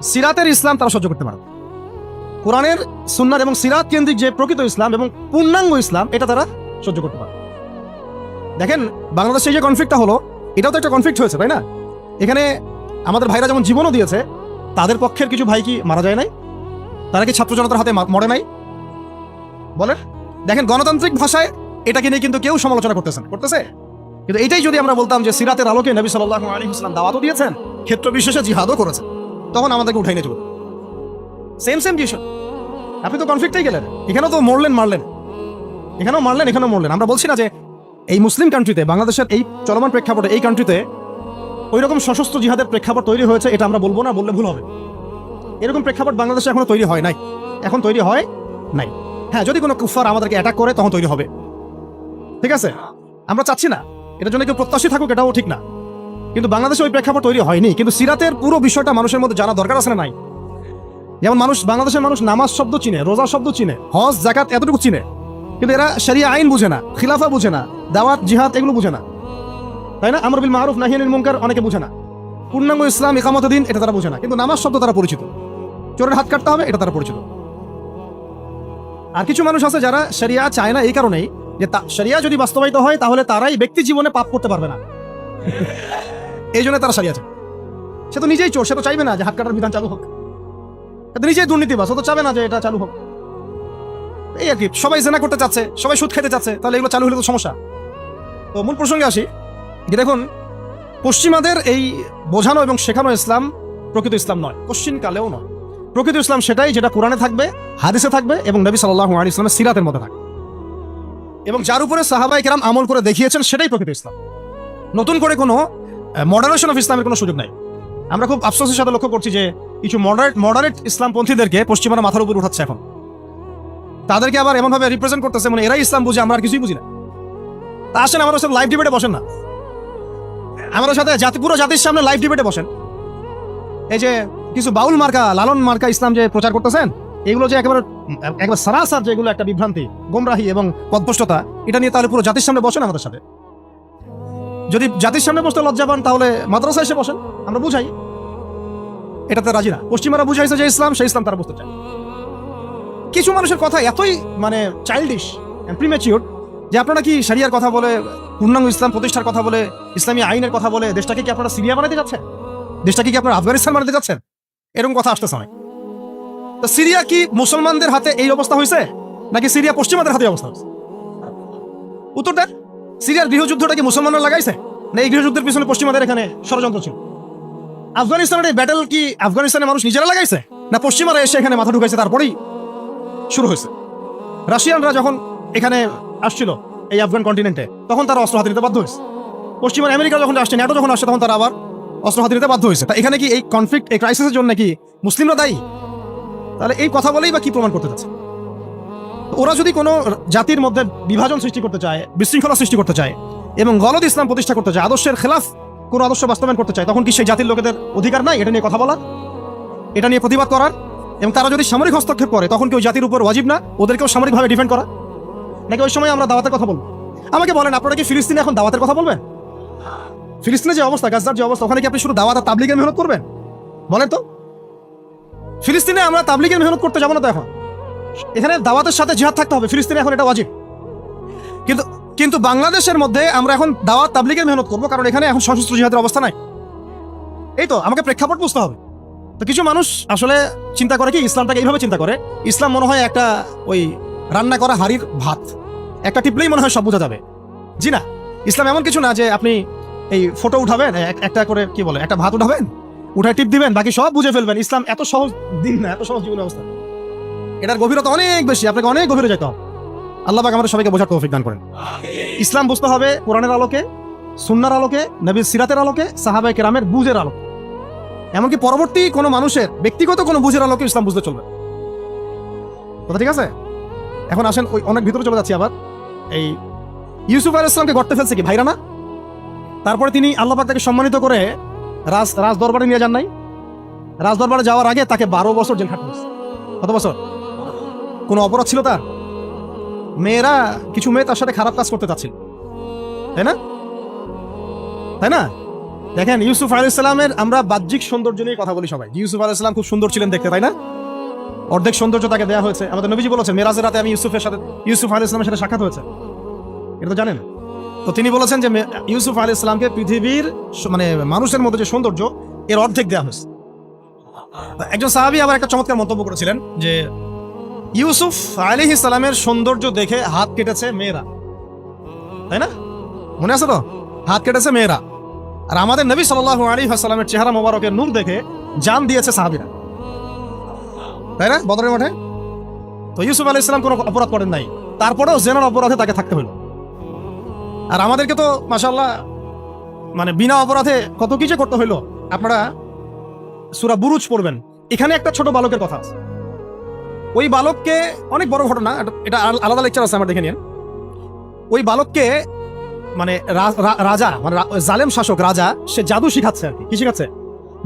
সিরাতের ইসলাম তারা সহ্য করতে পারে, কোরআনের সুন্নাত এবং সিরাত কেন্দ্রিক যে প্রকৃত ইসলাম এবং পূর্ণাঙ্গ ইসলাম এটা তারা সহ্য করতে পারে। দেখেন বাংলাদেশে যে কনফ্লিক্টটা হলো, এটাও তো একটা কনফ্লিক্ট হয়েছে, তাই না? এখানে আমাদের ভাইরা যেমন জীবনও দিয়েছে, তাদের পক্ষের কিছু ভাই কি মারা যায় নাই? তারা কি ছাত্র জনতার হাতে মরে নাই? বলেন। দেখেন গণতান্ত্রিক ভাষায় এটাকে নিয়ে কিন্তু কেউ সমালোচনা করতেছে, কিন্তু এটাই যদি আমরা বলতাম যে সিরাতের আলোকে নবী সাল্লাল্লাহু আলাইহি ওয়াসাল্লাম দাওয়াতও দিয়েছেন, ক্ষেত্র বিশেষে জিহাদও করেছেন, তখন আমাদেরকে উঠাই নিয়ে চলবে। সেম জিনিস। আপনি তো কনফ্লিক্টেই গেলেন, এখানেও তো মারলেন, এখানেও মারলেন। আমরা বলছি না যে এই মুসলিম কান্ট্রিতে, বাংলাদেশের এই চলমান প্রেক্ষাপটে এই কান্ট্রিতে ওই রকম সশস্ত্র জিহাদের প্রেক্ষাপট তৈরি হয়েছে, এটা আমরা বলবো না, বললে ভুল হবে। এরকম প্রেক্ষাপট বাংলাদেশে এখনো তৈরি হয় নাই, এখন তৈরি হয় নাই। হ্যাঁ, যদি কোনো কুফার আমাদেরকে অ্যাটাক করে তখন তৈরি হবে, ঠিক আছে? আমরা চাচ্ছি না এটার জন্য কেউ প্রত্যাশী থাকুক, এটাও ঠিক না, কিন্তু বাংলাদেশে ওই প্রেক্ষাপট তৈরি হয়নি। কিন্তু সিরাতের পুরো বিষয়টা মানুষের মধ্যে জানা দরকার আছে না নাই? যেমন মানুষ, বাংলাদেশের মানুষ নামাজ শব্দ চিনে, রোজা শব্দ চিনে, হজ জাকাত এতটুকু চিনে, কিন্তু এরা শরিয়া আইন বুঝে না, খিলাফা বুঝে না, দাওয়াত জিহাদ এগুলো বুঝে না, তাই না? আমর বিল মারুফ নাহি আনিল মুনকার অনেকে বুঝে না, পূর্ণাঙ্গ ইসলাম ইকামত দিন এটা তারা বুঝে না, কিন্তু নামাজ শব্দ তারা পরিচিত, চোরের হাত কাটতে হবে এটা তারা পরিচিত। আর কিছু মানুষ আছে যারা শরিয়া চায় না এই কারণেই যে শরিয়া যদি বাস্তবায়িত হয় তাহলে তারাই ব্যক্তি জীবনে পাপ করতে পারবে না, এই জন্য তারা শরিয়া চায়। সে তো নিজেই চোর, সে তো চাইবে না যে হাত কাটার বিধান চালু হোক, সে তো নিজেই দুর্নীতিবাজ, ও তো চাবে না যে এটা চালু হোক। এই আর কি, সবাই জেনা করতে চাচ্ছে, সবাই সুদ খেতে চাচ্ছে, তাহলে এগুলো চালু হলে তো সমস্যা। তো মূল প্রসঙ্গে আসি যে দেখুন, পশ্চিমাদের এই বোঝানো এবং শেখানো ইসলাম প্রকৃত ইসলাম নয়, কোশ্চিন কালেও নয়। প্রকৃত ইসলাম সেটাই যেটা কোরআনে থাকবে, হাদিসে থাকবে এবং নবী সাল্লাল্লাহু আলাইহি ওয়াসাল্লামের সিরাতের মধ্যে থাকবে, এবং যার উপরে সাহাবায়ে কেরাম আমল করে দেখিয়েছেন সেটাই প্রকৃত ইসলাম। নতুন করে কোনো মডারেশন অফ ইসলামের কোনো সুযোগ নাই। আমরা খুব আফসোসের সাথে লক্ষ্য করছি যে কিছু মডারেট ইসলামপন্থীদেরকে পশ্চিমারা মাথার উপর উঠাচ্ছে এখন, তাদেরকে আবার এমনভাবে রিপ্রেজেন্ট করতেছে মানে এরাই ইসলাম বুঝে, আমরা আর কিছুই বুঝি না। তা আসেন আমার সাথে লাইভ ডিবেটে বসেন না, আমাদের সাথে পুরো জাতির সামনে লাইভ ডিবেটে বসেন। এই যে কিছু বাউল মার্কা, লালন মার্কা ইসলাম যে প্রচার করতেছেন, এগুলো যে একেবারে সারাসার যেগুলো একটা বিভ্রান্তি, গোমরাহি এবং পদভ্রষ্টতা, এটা নিয়ে তাহলে পুরো জাতির সামনে বসেন আমাদের সাথে। যদি জাতির সামনে বসতে লজ্জা পান তাহলে মাদ্রাসায় এসে বসেন, আমরা বুঝাই। এটাতে রাজি না। পশ্চিমারা বুঝাইছে যে ইসলাম, সেই ইসলাম তারা বুঝতে চায়। কিছু মানুষের কথা এতই মানে চাইল্ডিশ, প্রিম্যাচিউর, যে আপনারা কি শরিয়ার কথা বলে, পূর্ণাঙ্গ ইসলাম প্রতিষ্ঠার কথা বলে, ইসলামী আইনের কথা বলে দেশটাকে কি আপনারা সিরিয়া বানাতে যাচ্ছেন, দেশটাকে কি আপনারা আফগানিস্তান বানাতে যাচ্ছেন, এরকম কথা আসতেছে অনেক। তো সিরিয়া কি মুসলমানদের হাতে এই অবস্থা হয়েছে, নাকি সিরিয়া পশ্চিমাদের হাতে অবস্থা হয়েছে? উত্তর দেন। সিরিয়ার গৃহযুদ্ধটা কি মুসলমানরা লাগাইছে, না এই গৃহযুদ্ধের পিছনে পশ্চিমাদের এখানে ষড়যন্ত্র ছিল? আফগানিস্তানের এই ব্যাটেল কি আফগানিস্তানের মানুষ নিজেরা লাগাইছে, না পশ্চিমারা এসে এখানে মাথা ঢুকাইছে তারপরেই শুরু হয়েছে? রাশিয়ানরা যখন এখানে আসছিল এই আফগান কন্টিনেন্টে, তখন তারা অস্ত্র হাতে নিতে বাধ্য হয়েছে। পশ্চিমা আমেরিকা যখন আসছে, ন্যাটো যখন আসছে, তখন তারা আবার অস্ত্র হাতে নিতে বাধ্য হয়েছে। তা এখানে কি এই কনফ্লিক্ট, এই ক্রাইসিসের জন্য কি মুসলিমরা দায়ী? তাহলে এই কথা বলেই বা কি প্রমাণ করতে চাচ্ছে? ওরা যদি কোনো জাতির মধ্যে বিভাজন সৃষ্টি করতে চায়, বিশৃঙ্খলা সৃষ্টি করতে চায় এবং গলদ ইসলাম প্রতিষ্ঠা করতে চায়, আদর্শের খেলাফ কোনো আদর্শ বাস্তবায়ন করতে চায়, তখন কি সেই জাতির লোকেদের অধিকার নাই এটা নিয়ে কথা বলার, এটা নিয়ে প্রতিবাদ করার? এবং তারা যদি সামরিক হস্তক্ষেপ করে তখন কি ওই জাতির উপর ওয়াজিব না ওদেরকেও সামরিকভাবে ডিফেন্ড করা? নাকি ওই সময় আমরা দাওয়াতের কথা বলবো? আমাকে বলেন, আপনারা কি ফিলিস্তিনে এখন দাওয়াতের কথা বলবেন? ফিলিস্তিনের যে অবস্থা, গাজার যে অবস্থা, ওখানে কি আপনি শুধু দাওয়াত আর তাবলীগের মেহনত করবেন? বলেন তো। ফিলিস্তিনে আমরা তাবলীগের মেহনত করতে যাবো না তো এখন, এখানে দাওয়াতের সাথে জিহাদ থাকতে হবে। ফিলিস্তিনে এখন এটা ওয়াজিব। কিন্তু বাংলাদেশের মধ্যে আমরা এখন দাওয়াত তাবলীগের মেহনত করবো, কারণ এখানে এখন সশস্ত্র জিহাদের অবস্থা নাই। এই তো আমাকে প্রেক্ষাপট বুঝতে হবে। তো কিছু মানুষ আসলে চিন্তা করে কি, ইসলামটাকে এইভাবে চিন্তা করে, ইসলাম মনে হয় একটা ওই রান্না করা হাড়ির ভাত, একটা টিপলেই মনে হয় সব বোঝা যাবে। জি না, ইসলাম এমন কিছু না যে আপনি এই ফটো উঠাবেন, একটা করে কি বলে, একটা ভাত উঠাবেন, উঠায় টিপ দিবেন, বাকি সব বুঝে ফেলবেন। ইসলাম এত সহজ দিন না, এত সহজ জীবন ব্যবস্থা। এটার গভীরতা অনেক বেশি, আপনাকে অনেক গভীরে যেতে হবে। আল্লাহ পাক আমাদের সবাইকে বোঝার তৌফিক দান করেন। ইসলাম বুঝতে হবে কোরআনের আলোকে, সুন্নাহর আলোকে, নবীর সিরাতের আলোকে, সাহাবায়ে কেরামের বুঝের আলোকে, এমনকি পরবর্তী কোনো মানুষের ব্যক্তিগত কোনো বুঝের আলোকে ইসলাম বুঝতে চলবে। কথা ঠিক আছে? এখন আসেন ওই অনেক ভিতরে চলে যাচ্ছি আবার। এই ইউসুফ আলাইহিস সালামকে গর্তে ফেলছে কি ভাইরা না? তারপরে তিনি আল্লাহ পাক তাকে সম্মানিত করে রাজ দরবারে নিয়ে যান নাই? রাজ দরবারে যাওয়ার আগে তাকে 12 বছর জেল খাটতে হয়েছে। কত বছর? কোনো অপরাধ ছিল তার? কিছু মেয়ে তার সাথে খারাপ কাজ করতে চাচ্ছিল, তাই না? তাই না? দেখেন, ইউসুফ আলাইহিস সালামের আমরা বাহ্যিক সৌন্দর্য নিয়ে কথা বলি সবাই। ইউসুফ আলাইহিস সালাম খুব সুন্দর ছিলেন দেখতে, তাই না? অর্ধেক সৌন্দর্য তাকে দেওয়া হয়েছে। আমাদের নবীজি বলেছেন, মেরাজের রাতে আমি ইউসুফ আলাইহিস সালামের সাথে সাক্ষাৎ হয়েছে। এটা তো জানেন। তো তিনি বলেছেন যে ইউসুফ আলাইহিস সালামকে পৃথিবীর মানে মানুষের মধ্যে যে সৌন্দর্য, এর অর্ধেক দেওয়া হয়েছে। একজন সাহাবী আবার একটা চমৎকার মন্তব্য করেছিলেন যে ইউসুফ আলাইহিস সালামের সৌন্দর্য দেখে হাত কেটেছে মেয়েরা, তাই না? মনে আছে তো? হাত কেটেছে মেয়েরা। আর আমাদের নবী সাল্লাল্লাহু আলাইহি ওয়াসাল্লামের চেহারা মোবারকের নূর দেখে জান দিয়েছে সাহাবীরা, তাই না? বদরের মাঠে। তো ইউসুফ আলাইহিস সালাম কোনো অপরাধ করেন নাই, তারপরেও জেনার অপরাধে তাকে থাকতে হলো। আর আমাদেরকে তো মাশাআল্লাহ মানে বিনা অপরাধে কত কিছু করতে হইলো। আপনারা সূরা বুরুজ পড়বেন, এখানে একটা ছোট বালকের কথা আছে। ওই বালককে, অনেক বড় ঘটনা, এটা আলাদা লেকচার আছে, আমার দেখে নিন। ওই বালককে মানে রাজা, মানে জালেম শাসক রাজা, সে জাদু শিখাচ্ছে আর কি। শিখাচ্ছে?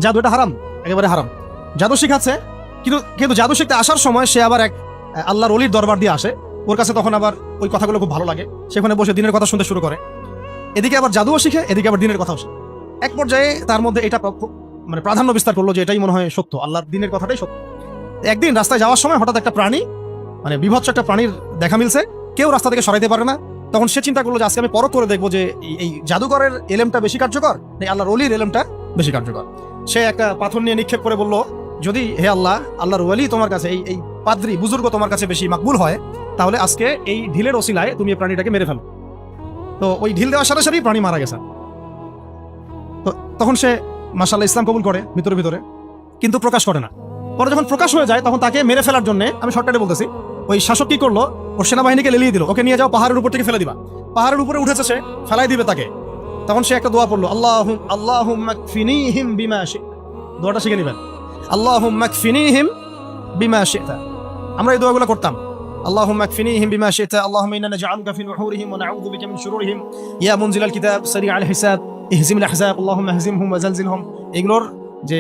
জাদু। এটা হারাম, একেবারে হারাম। জাদু শিখাচ্ছে, কিন্তু কিন্তু জাদু শিখতে আসার সময় সে আবার এক আল্লাহর অলির দরবার দিয়ে আসে। ওর কাছে তখন আবার ওই কথাগুলো খুব ভালো লাগে, সেখানে বসে দিনের কথা শুনতে শুরু করে। এদিকে আবার জাদুও শিখে, এদিকে আবার দিনের কথাও শিখে। এক পর্যায়ে তার মধ্যে এটা মানে প্রাধান্য বিস্তার করলো যে এটাই মনে হয় সত্য, আল্লাহর দিনের কথাটাই সত্য। একদিন রাস্তায় যাওয়ার সময় হঠাৎ একটা প্রাণী, মানে বিভৎস একটা প্রাণীর দেখা মিলছে, কেউ রাস্তা থেকে সরাইতে পারে না। তখন সে চিন্তা করলো যে আজকে আমি পরখ করে দেখবো যে এই জাদুকরের এলেমটা বেশি কার্যকর না আল্লাহর অলির এলেমটা বেশি কার্যকর। সে একটা পাথর নিয়ে নিক্ষেপ করে বলল, যদি হে আল্লাহ, আল্লাহর ওলি তোমার কাছে, এই পাদ্রী বুজুর্গ তোমার কাছে বেশি মাকবুল হয়, তাহলে আজকে এই ঢিলের ওসিলায় তুমি এই প্রাণীটাকে মেরে ফেলো। তো ওই ঢিল দেওয়ার সাথে সাথেই প্রাণী মারা গেছে। তো তখন সে মাশাআল্লাহ ইসলাম কবুল করে ভিতরে ভিতরে, কিন্তু প্রকাশ করে না। পরে যখন প্রকাশ হয়ে যায় তখন তাকে মেরে ফেলার জন্য, আমি শর্টকাটে বলতেছি, ওই শাসক কি করলো, ওর সেনাবাহিনীকে লেলিয়ে দিল, ওকে নিয়ে যাও পাহাড়ের উপর থেকে ফেলে দিবা। পাহাড়ের উপরে উঠেছে সে, ফেলাই দিবে তাকে। তখন সে একটা দোয়া পড়লো, আল্লাহুম্মা কফিনিহিম বিমা শি'তা। দোয়াটা শিখে নিবেন, আল্লাহুম্মা কফিনিহিম বিমা শি'তা। আমরা এই দোয়াগুলো করতাম, আল্লাহুম্মা কফিনিহিম বিমা শি'তা, আল্লাহুম্মা ইন্না নাজআলুকা ফি নুহুরিহিম ওয়া নাউযু বিকা মিন শুরুরিহিম, ইয়া মুনজিলাল কিতাব সারি'আল হিসাব ইহজিমিল আহজাব, আল্লাহুম্মা হজিমহুম ওয়া জালজিলহুম। এগুলোর যে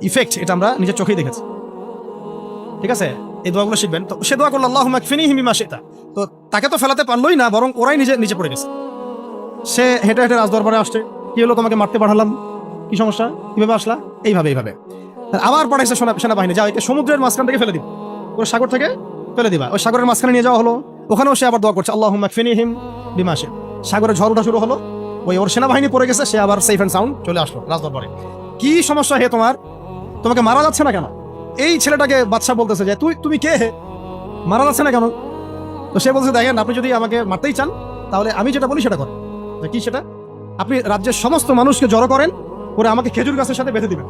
ইফেক্ট এটা আমরা নিজের চোখেই দেখেছি। ঠিক আছে, এই দোয়াগুলো শিখবেন। তো সে দোয়া করলো, আল্লাহুম্মা কফিনিহিম বিমা শি'তা। তো তাকে তো ফেলাতে পারলোই না, বরং ওরাই নিচে পড়ে গেছে। সে হেঁটে হেঁটে রাজদরবারে আসছে, কি হলো, তোমাকে মারতে পাঠালাম, কি সমস্যা, কিভাবে আসলা, এইভাবে আবার পাঠাইছে সেনাবাহিনী, যা একে সমুদ্রের মাঝখান থেকে ফেলে দিবা, ওই সাগর থেকে ফেলে দিবা। ওই সাগরের মাঝখানে নিয়ে যাওয়া হলো, ওখানেও সে আবার দোয়া করছে, আল্লাহুম্মা কফিনিহিম বিমা শি'তা। সাগরে ঝড় ওঠা শুরু হলো, ওই ওর সেনাবাহিনী পড়ে গেছে, সে আবার সেফ অ্যান্ড সাউন্ড চলে আসলো রাজদরবারে। কি সমস্যা হে তোমার, তোমাকে মারা যাচ্ছে না কেন? এই ছেলেটাকে বাদশা বলতেছে যে তুমি কে হে, মারা যাচ্ছে না কেন? তো সে বলছে, দেখেন, আপনি যদি আমাকে মারতেই চান তাহলে আমি যেটা বলি সেটা করেন। কি সেটা? আপনি রাজ্যের সমস্ত মানুষকে জড়ো করেন, করে আমাকে খেজুর গাছের সাথে বেঁধে দিবেন,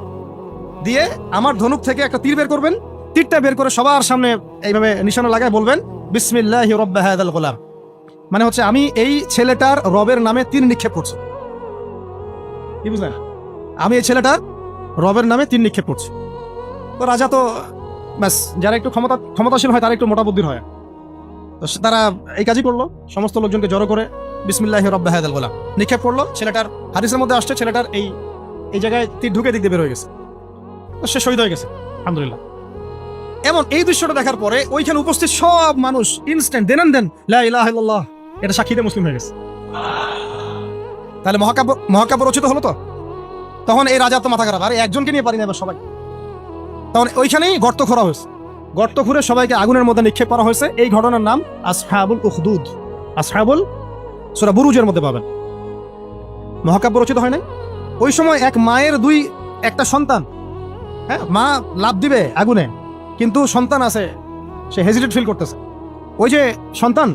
দিয়ে আমার ধনুক থেকে একটা তীর বের করবেন, তীরটা বের করে সবার সামনে এইভাবে নিশানা লাগায় বলবেন, বিসমিল্লাহি রব্বি হাযাল গোলাম। মানে হচ্ছে আমি এই ছেলেটার রবের নামে তীর নিক্ষেপ করছি। কি বুঝলেন? আমি এই ছেলেটার রবের নামে তীর নিক্ষেপ করছি। তো রাজা তো ব্যাস, যারা একটু ক্ষমতাশীল হয় তারা একটু মোটা বুদ্ধির হয়, তো তারা এই কাজই করলো, সমস্ত লোকজনকে জড়ো করে বিসমিল্লাহি রব্বি হাযাল গোলাম নিক্ষেপ করলো। ছেলেটার হাদিসের মধ্যে আসছে, ছেলেটার এই জায়গায় তীর ঢুকে দিক দিয়ে বের হয়ে গেছে, তো সে শহীদ হয়ে গেছে, আলহামদুলিল্লাহ। এমন এই দৃশ্যটা দেখার পরে ওইখানে উপস্থিত সব মানুষ ইনস্ট্যান্ট দেন লা ইলাহা ইল্লাল্লাহ, এটা সাক্ষীতে মুসলিম হয়ে গেছে। তাহলে মহাকাব্য রচিত হলো। তো তখন এই রাজা তো মাথা খারাপ, আরে একজনকে নিয়ে পারি না এবার সবাই। তখন ওইখানেই গর্ত খোঁড়া হয়েছে, গর্ত খুঁড়ে সবাইকে আগুনের মধ্যে নিক্ষেপ করা হয়েছে। এই ঘটনার নাম আসহাবুল উখদুদ। আসহাবুল, সূরা বুরুজের মধ্যে পাবেন। মহাকাব্য রচিত হয় নাই। ওই সময় এক মায়ের একটা সন্তান, হ্যাঁ, মা লাফ দিবে আগুনে, কিন্তু সন্তান আছে, সে হেজিটেট ফিল করতেছে। ওই যে সন্তান,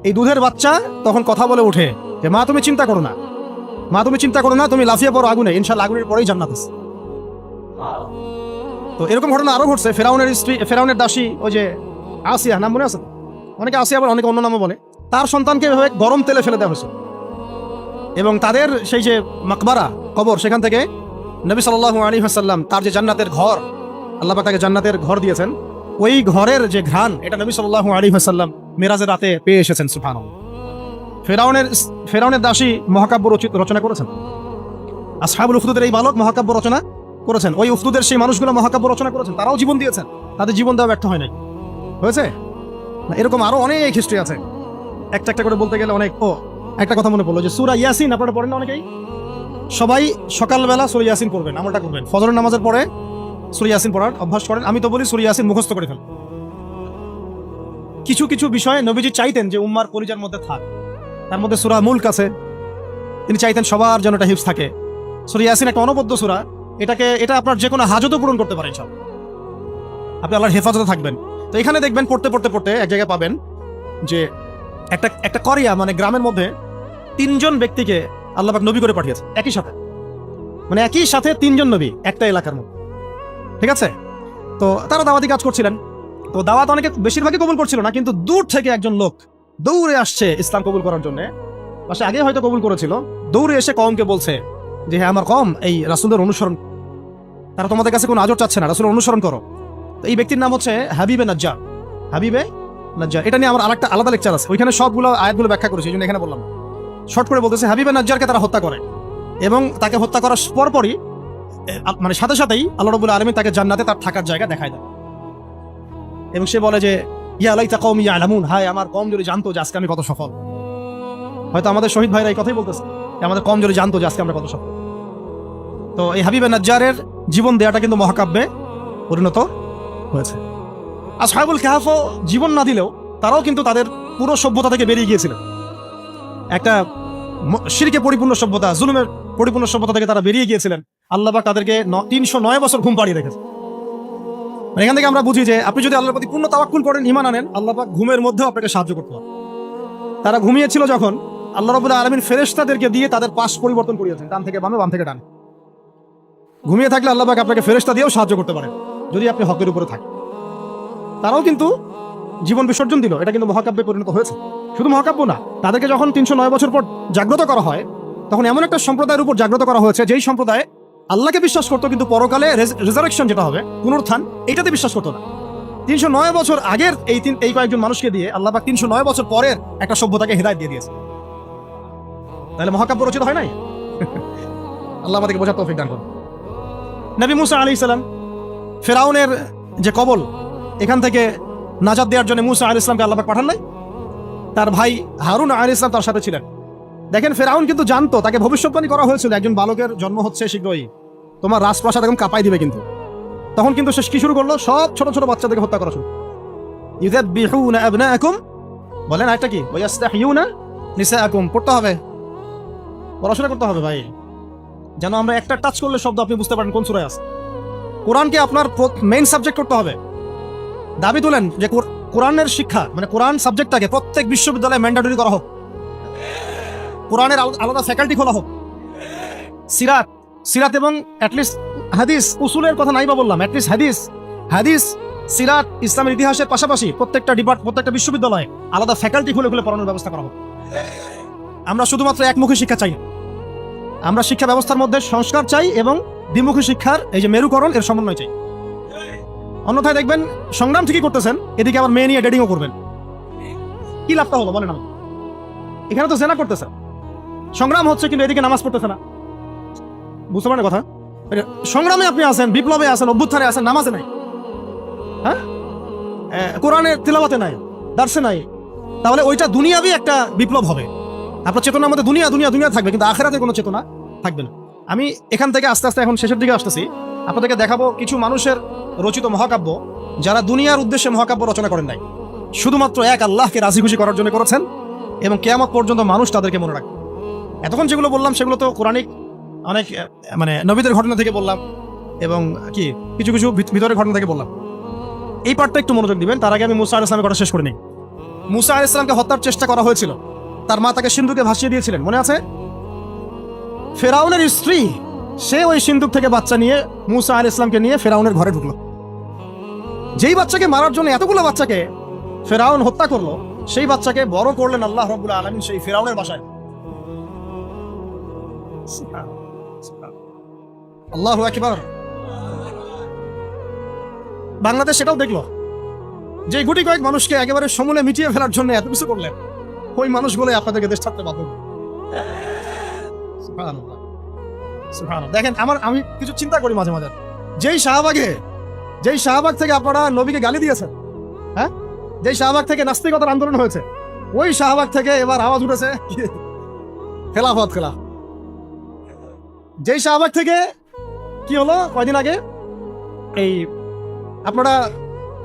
এই দুধের বাচ্চা তখন কথা বলে উঠে যে, মা তুমি চিন্তা করো না, মা তুমি চিন্তা করো না, তুমি লাফিয়ে পড়ো আগুনে, ইনশাআল্লাহ আগুনের পরেই জান্নাত আছে। তো এরকম ঘটনা আরো ঘটছে। ফেরাউনের দাসী, ওই যে আসিয়া, নাম মনে আছে? অনেকে আসিয়া বলে, অনেকে অন্য নামও বলে। তার সন্তানকে এভাবে গরম তেলে ফেলে দেওয়া হয়েছে, এবং তাদের সেই যে মাকবারা, কবর, সেখান থেকে নবী সাল্লাল্লাহু আলাইহি ওয়াসাল্লাম তার যে জান্নাতের ঘর, আল্লাহ পাক তাকে জান্নাতের ঘর দিয়েছেন, ওই ঘরের যে ঘ্রাণ, এটা নবী সাল্লাল্লাহু আলাইহি ওয়াসাল্লাম মিরাজের রাতে পেয়ে এসেছেন। সুবহানাল্লাহ। ফেরাউনের দাসী মহাকাব্য রচনা করেছেন। আসহাবুল উখদুদের এই বালক মহাকাব্য রচনা করেছেন। ওই উখদুদের সেই মানুষগুলো মহাকাব্য রচনা করেছেন, তারাও জীবন দিয়েছেন, তাদের জীবন দেওয়া ব্যর্থ হয় নাই, হয়েছে। এরকম আরো অনেক হিস্ট্রি আছে, একটা করে বলতে গেলে অনেক। একটা কথা মনে পড়লো যে সূরা ইয়াসিন আপনারা পড়েন না অনেকেই? সবাই সকালবেলা সূরা ইয়াসিন পড়বেন, আমলটা করবেন, ফজরের নামাজের পরে সূরা ইয়াসিন পড়ার অভ্যাস করেন। আমি তো বলি সূরা ইয়াসিন মুখস্থ করে ফেলেন। কিছু কিছু বিষয়ে নবীজি চাইতেন যে উম্মার পরিজার মধ্যে থাক, তার মধ্যে সূরা মুলক আছে, তিনি চাইতেন সবার যেন এটা হিফজ থাকে। সূরা ইয়াসিন একটা অনবদ্য সূরা, এটা আপনার যে কোনো হাজতও পূরণ করতে পারেন, সব আপনি আল্লাহর হেফাজতে থাকবেন। তো এখানে দেখবেন পড়তে এক জায়গায় পাবেন যে একটা করিয়া, মানে গ্রামের মধ্যে 3 জন ব্যক্তিকে আল্লাহ পাক নবী করে পাঠিয়েছে একই সাথে, মানে একই সাথে 3 জন নবী একটা এলাকার মধ্যে। ঠিক আছে, তো তারা দাওয়াতি কাজ করছিলেন। তো দাওয়াত অনেকে, বেশিরভাগই কবুল করছিল না, কিন্তু দূর থেকে একজন লোক দৌড়ে আসছে ইসলাম কবুল করার জন্য। পাশে আগে হয়তো কবুল করেছিল, দৌড়ে এসে কওমকে বলছে যে, হ্যাঁ আমার কওম এই রাসূলের অনুসরণ, তারা তোমাদের কাছে কোনো আজর চাচ্ছে না, রাসূলের অনুসরণ করো। তো এই ব্যক্তির নাম হচ্ছে হাবিবে নাজ্জার। এটা নিয়ে আমার আরেকটা আলাদা লেকচার আছে, ওইখানে সবগুলো আয়াতগুলো ব্যাখ্যা করেছি, এই জন্য এখানে বললাম। শর্ট করে বলতেছে, হাবিবে নাজ্জারকে তারা হত্যা করে, এবং তাকে হত্যা করার পরপরই, মানে সাথে সাথেই আল্লাহ রাব্বুল আলামিন তাকে জান্নাতে তার থাকার জায়গা দেখায় দেয়। এবং সে বলে যে ইয়া লাইতা কওমি ইয়ালামুন, হায় আমার কওম যদি জানতো যে আজকে আমি কত সফল। হয়তো আমাদের শহীদ ভাইরা এই কথাই বলতেছে যে আমাদের কওম যদি জানতো যে আজকে আমরা কত সফল। তো এই হাবিবে নাজ্জারের জীবন দেয়াটা কিন্তু মহাকাব্যে পরিণত হয়েছে। আসহাবুল কাহফও জীবন না দিলেও তারাও কিন্তু তাদের পুরো সভ্যতা থেকে বেরিয়ে গিয়েছিলেন। একটা শিরকে পরিপূর্ণ সভ্যতা, জুলুমের পরিপূর্ণ সভ্যতা থেকে তারা বেরিয়ে গিয়েছিলেন। আল্লাহ পাক তাদেরকে 309 বছর ঘুম পাড়িয়ে রেখেছে। মানে এখান থেকে আমরা বুঝি যে আপনি যদি আল্লাহর প্রতি পূর্ণ তাওয়াক্কুল করেন, ঈমান আনেন, আল্লাহ পাক ঘুমের মধ্যেও আপনাকে সাহায্য করতে পারে। তারা ঘুমিয়েছিল যখন, আল্লাহ রাব্বুল আলামিন ফেরেশতাদেরকে দিয়ে তাদের পাশ পরিবর্তন করিয়েছেন, ডান থেকে বামে, বাম থেকে ডানে। ঘুমিয়ে থাকলে আল্লাহ পাক আপনাকে ফেরেশতা দিয়েও সাহায্য করতে পারেন যদি আপনি হকের উপরে থাকেন। তারাও কিন্তু জীবন বিসর্জন দিল, এটা কিন্তু মহাকাব্যে পরিণত হয়েছে। শুধু মহাকাব্য না, তাদেরকে যখন 309 বছর পর জাগ্রত করা হয়, তখন এমন একটা সম্প্রদায়ের উপর জাগ্রত করা হয়েছে যেই সম্প্রদায় আল্লাহকে বিশ্বাস করতো কিন্তু পরকালে রেজারেকশন যেটা হবে, পুনরুত্থান, এইটাতে বিশ্বাস করতো না। 309 বছর আগের এই কয়েকজন মানুষকে দিয়ে আল্লাহ পাক 309 বছর পরের একটা সভ্যতাকে হেদায়েত দিয়ে দিয়েছে। তাহলে মহাকাব্য রচিত হয় নাই? আল্লাহ আমাদেরকে বোঝার তৌফিক দান করুন। নবী মুসা আলাইহিস সালাম ফেরাউনের যে কবল, এখান থেকে নাজাত দেওয়ার জন্য মুসা আলাইহিস সালামকে আল্লাহ পাক পাঠান নাই? তার ভাই হারুন আলাইহিস সালাম তার সাথে ছিলেন। দেখেন, ফেরাউন কিন্তু জানতো, তাকে ভবিষ্যৎবাণী করা হয়েছিল একজন বালকের জন্ম হচ্ছে শীঘ্রই, তোমার রাজপ্রাসাদ একদম কাঁপাই দিবে। কিন্তু তখন কিন্তু সে কি শুরু করলো? সব ছোট ছোট বাচ্চাদেরকে হত্যা করা শুরু। ইউযাববিহুনা আবনাআকুম, বলেন আরেকটা কি? ওয়ায়াস্তাহইউনা নিসাআকুম। পড়তে হবে, পড়াশোনা করতে হবে ভাই, যেন আমরা একটা টাচ করলে শব্দ আপনি বুঝতে পারেন কোন সূরায় আছে। কোরআনকে আপনার মেইন সাবজেক্ট করতে হবে। দাবি তুলেন যে কোরআনের শিক্ষা, মানে কোরআন সাবজেক্টটাকে প্রত্যেক বিশ্ববিদ্যালয়ে ম্যান্ডেটরি করা হোক, কোরআনের আলাদা ফ্যাকাল্টি খোলা হোক। সিরাত এবং অ্যাটলিস্ট হাদিস, উসুলের কথা নাই বা বললাম, অ্যাটলিস্ট হাদিস, সিরাত, ইসলামের ইতিহাসের পাশাপাশি প্রত্যেকটা বিশ্ববিদ্যালয়ে আলাদা ফ্যাকাল্টি খুলে খুলে পড়ানোর ব্যবস্থা করা হোক। আমরা শুধুমাত্র একমুখী শিক্ষা চাই না, আমরা শিক্ষা ব্যবস্থার মধ্যে সংস্কার চাই এবং দ্বিমুখী শিক্ষার এই যে মেরুকরণ, এর সমন্বয় চাই। অন্যথায় দেখবেন সংগ্রাম ঠিকই করতেছেন, এদিকে আবার মেয়ে নিয়ে ডেটিংও করবেন। কি লাভটা হলো বলেন? আমি এখানে তো জেনা করতেছে, সংগ্রাম হচ্ছে, কিন্তু এদিকে নামাজ পড়তেছে না। বুঝতে পারেন কথা? সংগ্রামে আপনি আছেন, বিপ্লবে আছেন, অভ্যুত্থানে আছেন, নামাজে নাই, হ্যাঁ, কোরআনের তিলাওয়াতে নাই, দার্সে নাই। তাহলে ওইটা দুনিয়াবি একটা বিপ্লব হবে। আপনার চেতনার মধ্যে দুনিয়া থাকবে, কিন্তু আখিরাতে কোনো চেতনা থাকবে না। আমি এখান থেকে আস্তে আস্তে এখন শেষের দিকে আসতেছি, আপনাদেরকে দেখাবো কিছু মানুষের রচিত মহাকাব্য যারা দুনিয়ার উদ্দেশ্যে মহাকাব্য রচনা করেন নাই, শুধুমাত্র এক আল্লাহকে রাজি খুশি করার জন্য করেছেন, এবং কিয়ামত পর্যন্ত মানুষ তাদেরকে মনে রাখবে। এতক্ষণ যেগুলো বললাম সেগুলো তো কোরআনিক অনেক, মানে নবীদের ঘটনা থেকে বললাম, এবং কি কিছু ভিতরের ঘটনা থেকে বললাম। এই পার্টটা একটু মনোযোগ দিবেন। তার আগে আমি মুসা আলাইহিস সালামের কথা শেষ করে নিই। মুসা আলাইহিস সালামকে হত্যার চেষ্টা করা হয়েছিল, তার মা তাকে সিন্ধুকে ভাসিয়ে দিয়েছিলেন, মনে আছে? ফেরাউনের স্ত্রী, সে ওই সিন্ধুক থেকে বাচ্চা নিয়ে মুসা আলাইহিস সালামকে নিয়ে ফেরাউনের ঘরে ঢুকলো। যেই বাচ্চাকে মারার জন্য এতগুলো বাচ্চাকে ফেরাউন হত্যা করলো, সেই বাচ্চাকে বড় করলেন আল্লাহ রাব্বুল আলামিন সেই ফেরাউনের বাসায়। আল্লাহু আকবার। বাংলাদেশ সেটাও দেখলো, যে গুটি কয়েক মানুষকে একেবারে সমূলে মিটিয়ে ফেলার জন্য এত কিছু করলেন, ওই মানুষগুলো আপনাদেরকে দেশ ছাড়তে বাধ্য করবে। সুবহানাল্লাহ, সুবহানাল্লাহ। দেখেন, আমি কিছু চিন্তা করি মাঝে মাঝে, যেই শাহবাগ থেকে আপনারা নবীকে গালি দিয়েছেন, হ্যাঁ, যেই শাহবাগ থেকে নাস্তিকতার আন্দোলন হয়েছে, ওই শাহবাগ থেকে এবার আওয়াজ উঠেছে খেলাফত। যেই শাহবাগ থেকে কি হলো কয়দিন আগে, এই আপনারা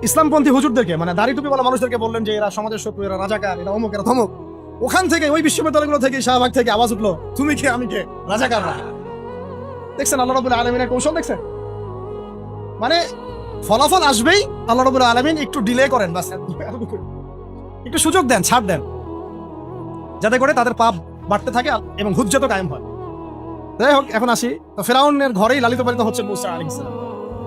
ইসলামপন্থী হুজুরদেরকে, মানে দাড়ি টুপিওয়ালা মানুষদেরকে বললেন যে এরা সমাজের শত্রু, এরা রাজাকার, এরা অমুক, এরা ধমক। ওখান থেকে, ওই বিশ্ববিদ্যালয়গুলো থেকে, শাহবাগ থেকে আওয়াজ উঠলো, তুমি কে আমি কে, রাজাকাররা। দেখছেন আল্লাহ রাব্বুল আলামিনের কৌশল? দেখছেন, মানে ফলাফল আসবেই, আল্লাহ রাব্বুল আলামিন একটু ডিলে করেন, বাস একটু সুযোগ দেন, ছাড় দেন, যাতে করে তাদের পাপ বাড়তে থাকে এবং হুজ্জত কায়েম হয়। যাই হোক, এখন আসি। তো ফেরাউনের ঘরেই লালিত পালিত হচ্ছে মুসা আলাইহিস সালাম।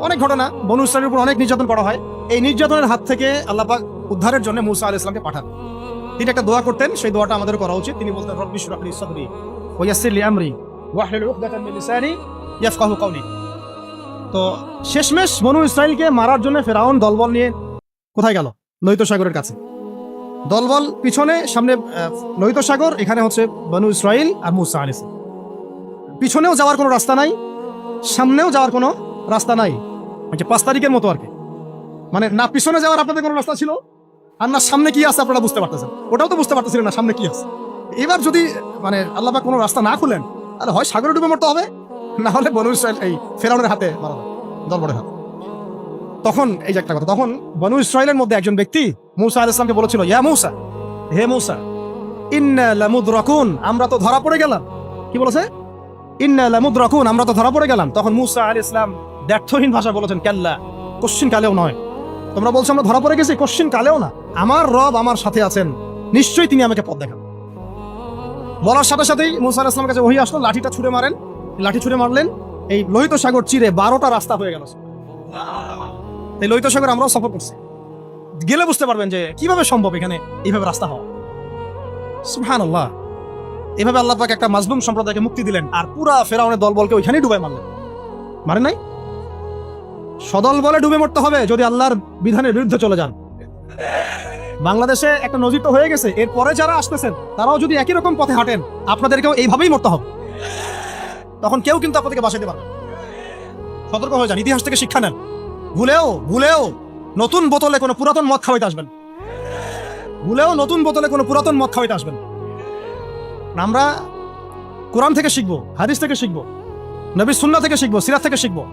অনেক ঘটনা, বনু ইসরাঈলের উপর অনেক নির্যাতন করা হয়। এই নির্যাতনের হাত থেকে আল্লাহ পাক উদ্ধারের জন্য মুসা আলাইহিস সালামকে পাঠান। তিনি একটা দোয়া করতেন, সেই দোয়াটা আমাদের করা উচিত। তিনি বলতেন, রব্বি ইশরাহ লি সাদরি ওয়া ইয়াসসির লি আমরি ওয়াহলুল উকদাতাম মিন লিসানি ইয়াফকাহু কাওলি। তো শেষমেশ বনু ইসরাঈলকে মারার জন্য ফেরাউন দলবল নিয়ে কোথায় গেল? লোহিত সাগরের কাছে। দলবল পিছনে, সামনে লোহিত সাগর, এখানে হচ্ছে বনু ইসরাঈল আর মুসা আলাইহিস সালাম। পিছনেও যাওয়ার কোনো রাস্তা নাই, সামনেও যাওয়ার কোনো রাস্তা নাই, 5 তারিখের মতো আর কি। মানে না পিছনে যাওয়ার আপনাদের কোনো রাস্তা ছিল, আর না সামনে কি আছে আপনারা বুঝতে পারতেছেন, ওটাও তো বুঝতে পারতেছিলেন না সামনে কি আছে। এবার যদি মানে আল্লাহ পাক কোনো রাস্তা না খুলেন, তাহলে হয় সাগরে ডুবে মরতে হবে, না হলে বনু ইসরাইল এই ফেরাউনের হাতে মারা যাবে, দরবারের হাতে। তখন এই যে একটা কথা, তখন বনু ইসরাইলের মধ্যে একজন ব্যক্তি মূসা আলাইহিস সালামকে বলেছিল, ইয়া মূসা, হে মূসা, ইন্না লামুদরাকুন, আমরা তো ধরা পড়ে গেলাম। কি বলেছে? ইন্না লামুদরাকুন, আমরা তো ধরা পড়ে গেলাম। তখন মূসা আলাইহিস সালাম ব্যর্থহীন ভাষায় বলেছেন, কাল্লা, কোশ্চিন কালেও নয়। তোমরা বলছো আমরা ধরা পড়ে গেছি, কোশ্চিন কালেও না। আমার রব আমার সাথে আছেন, নিশ্চয়ই তিনি আমাকে পথ দেখান। বলার সাথে সাথেই মূসা আলাইহিস সালামের কাছে ওহী আসলো, লাঠিটা ছুঁড়ে মারেন, লাঠি ছুঁড়ে মারলেন, এই লোহিত সাগর চিরে 12টা রাস্তা হয়ে গেল। এই লোহিত সাগর আমরাও সফর করছি, গেলে বুঝতে পারবেন যে কিভাবে সম্ভব এখানে এইভাবে রাস্তা হওয়া। সুবহানাল্লাহ। এভাবে আল্লাহ পাক একটা মাজলুম সম্প্রদায়কে মুক্তি দিলেন, আর পুরা ফেরাউনের দলবলকে ওইখানেই ডুবাই মারলেন। মারেন নাই? সদল বলে ডুবে মরতে হবে যদি আল্লাহর বিধানের বিরুদ্ধে চলে যান। বাংলাদেশে একটা নজির তো হয়ে গেছে, এরপরে যারা আসতেছেন তারাও যদি একই রকম পথে হাঁটেন, আপনাদেরকেও এইভাবেই মরতে হবে। তখন কেউ কিন্তু আপনাদেরকে বাঁচাইতে পারবে। সতর্ক হয়ে যান, ইতিহাস থেকে শিক্ষা নেন। ভুলেও নতুন বোতলে কোনো পুরাতন মদ খাওয়াইতে আসবেন, ভুলেও নতুন বোতলে কোনো পুরাতন মদ খাওয়াইতে আসবেন। আমরা কোরআন থেকে শিখবো, হাদিস থেকে শিখবো, নবীর সুন্নাহ থেকে শিখবো, সিরাত থেকে শিখবো।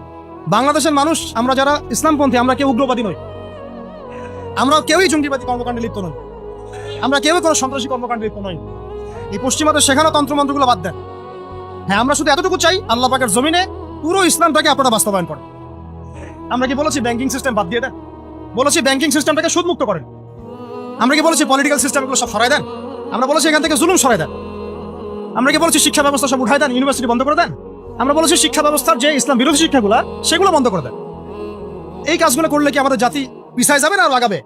বাংলাদেশের মানুষ আমরা যারা ইসলামপন্থী, আমরা কেউ উগ্রবাদী নই, আমরা কেউই জঙ্গিবাদী কর্মকাণ্ডে লিপ্ত নই, আমরা কেউই কোনো সন্ত্রাসী কর্মকাণ্ডে লিপ্ত নই। এই পশ্চিমাদের শেখানো তন্ত্রমন্ত্রগুলো বাদ দেন। হ্যাঁ, আমরা শুধু এতটুকু চাই, আল্লাহ পাকের জমিনে পুরো ইসলামটাকে আপনারা বাস্তবায়ন করেন। আমরা কি বলেছি ব্যাংকিং সিস্টেম বাদ দিয়ে দেন? বলেছি ব্যাংকিং সিস্টেমটাকে সুদমুক্ত করেন। আমরা কি বলেছি পলিটিক্যাল সিস্টেমগুলো সব সরাই দেন? আমরা বলেছি এখান থেকে জুলুম সরাই দেন। আমরা কি বলেছি শিক্ষা ব্যবস্থা সব উঠাই দেন, ইউনিভার্সিটি বন্ধ করে দেন? আমরা বলেছি শিক্ষা ব্যবস্থার যে ইসলাম বিরোধী শিক্ষাগুলো সেগুলো বন্ধ করে দেন। এই কাজগুলো করলে কি আমাদের জাতি পিছায় যাবে না লাগাবে?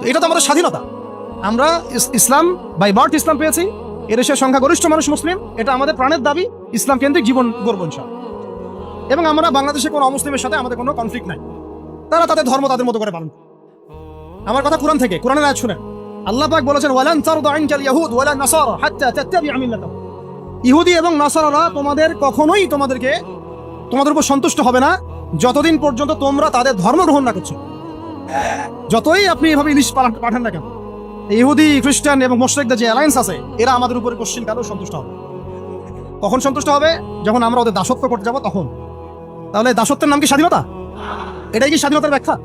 এটা তো আমাদের স্বাধীনতা। আমরা ইসলাম বাই বার্থ ইসলাম পেয়েছি, এদেশের সংখ্যাগরিষ্ঠ মানুষ মুসলিম, এটা আমাদের প্রাণের দাবি, ইসলাম কেন্দ্রিক জীবন গড়ব ইনশাআল্লাহ। এবং আমরা বাংলাদেশে কোনো অমুসলিমের সাথে আমাদের কোনো কনফ্লিক্ট নাই, তারা তাদের ধর্ম তাদের মতো করে পালন করে। আমার কথা কোরআন থেকে, কোরআনের আয়াত শুনেন। আল্লাহ পাক বলেছেন, ওয়ালান তারদা আনকাল ইয়াহুদ ওয়ালা নাসারা হাত্তা তাত্তাবিআ মিল্লাতাহুম। ইহুদি এবং নাসারারা কখনোই তোমাদের উপর সন্তুষ্ট হবে না যতদিন পর্যন্ত তোমরা তাদের ধর্ম গ্রহণ না করছো। যতই আপনি এভাবে ইলিশ পাঠান না কেন, ইহুদি, খ্রিস্টান এবং মুশরিকদের যে অ্যালায়েন্স আছে, এরা আমাদের উপরে কোশ্চিন কালেও সন্তুষ্ট হবে। কখন সন্তুষ্ট হবে? যখন আমরা ওদের দাসত্ব করতে যাবো তখন। তাহলে দাসত্বের নাম কি স্বাধীনতা? এটাই কি স্বাধীনতার ব্যাখ্যা?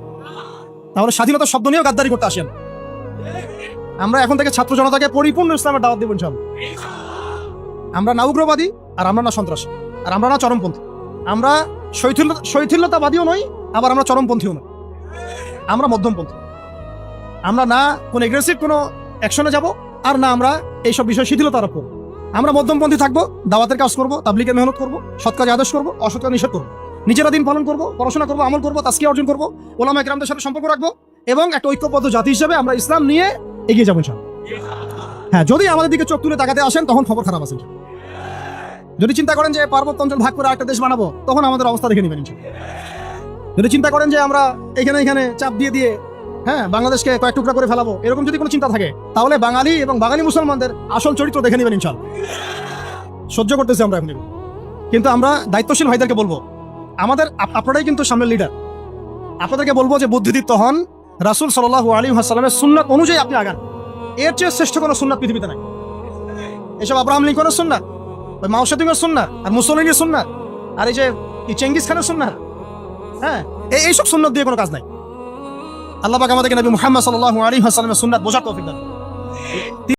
তাহলে স্বাধীনতার শব্দ নিয়েও গাদ্দারি করতে আসেন। আমরা এখন থেকে ছাত্র জনতাকে পরিপূর্ণ ইসলামের দাওয়াত দেব ইনশাআল্লাহ। আমরা না উগ্রবাদী, আর আমরা না সন্ত্রাসী, আর আমরা না চরমপন্থী। আমরা শৈথিল্যতাবাদীও নই, আবার আমরা চরমপন্থীও নই। আমরা মধ্যমপন্থী। আমরা না কোনো এগ্রেসিভ কোনো অ্যাকশনে যাব, আর না আমরা এইসব বিষয়ে শিথিলতা আরোপ করবো। আমরা মধ্যমপন্থী থাকবো, দাওয়াতের কাজ করবো, তাবলীগের মেহনত করবো, সৎ কাজে আদেশ করবো, অসৎ কাজ নিষেধ করবো, নিজেরা দিন পালন করবো, পড়াশোনা করবো, আমল করবো, তাজকিয়া অর্জন করবো, ওলামা ইকরামদের সাথে সম্পর্ক রাখবো, এবং একটা ঐক্যবদ্ধ জাতি হিসেবে আমরা ইসলাম নিয়ে এগিয়ে যাবো ইনশাআল্লাহ। হ্যাঁ, যদি আমাদের দিকে চোখ তুলে তাকাতে আসেন তখন খবর খারাপ আছে। যদি চিন্তা করেন যে পার্বত্য অঞ্চল ভাগ করে একটা দেশ বানাবো, তখন আমাদের অবস্থা দেখে নেবেন ইনশাআল্লাহ। যদি চিন্তা করেন যে আমরা এখানে চাপ দিয়ে হ্যাঁ বাংলাদেশকে কয়েক টুকরা করে ফেলাবো, এরকম যদি কোনো চিন্তা থাকে, তাহলে বাঙালি এবং বাঙালি মুসলমানদের আসল চরিত্র দেখে নেবেন ইনশাআল্লাহ। সহ্য করতেছি আমরা এখন, কিন্তু আমরা দায়িত্বশীল ভাইদেরকে বলবো, আপনারাই কিন্তু সামনের লিডার। আপনাদেরকে বলবো যে বুদ্ধিদীপ্ত হন, রাসূল সাল্লাল্লাহু আলাইহি ওয়াসাল্লামের সুন্নাত অনুযায়ী আপনি আগান। এর চেয়ে শ্রেষ্ঠ কোনো সুন্নাত পৃথিবীতে নাই। এসব আব্রাহাম লিঙ্কনের সুন্নাত, ওই মাও সেতুংয়ের সুন্নাত, আর মুসলিনের সুন্নাত, আর এই যে চেঙ্গিস খানের সুন্নাত, হ্যাঁ এইসব সুন্নাত দিয়ে কোনো কাজ নাই। আল্লাহ পাক আমাদেরকে নবী মুহাম্মদ সাল্লাল্লাহু আলাইহি ওয়াসাল্লামের সুন্নাত বোঝার তৌফিক দান।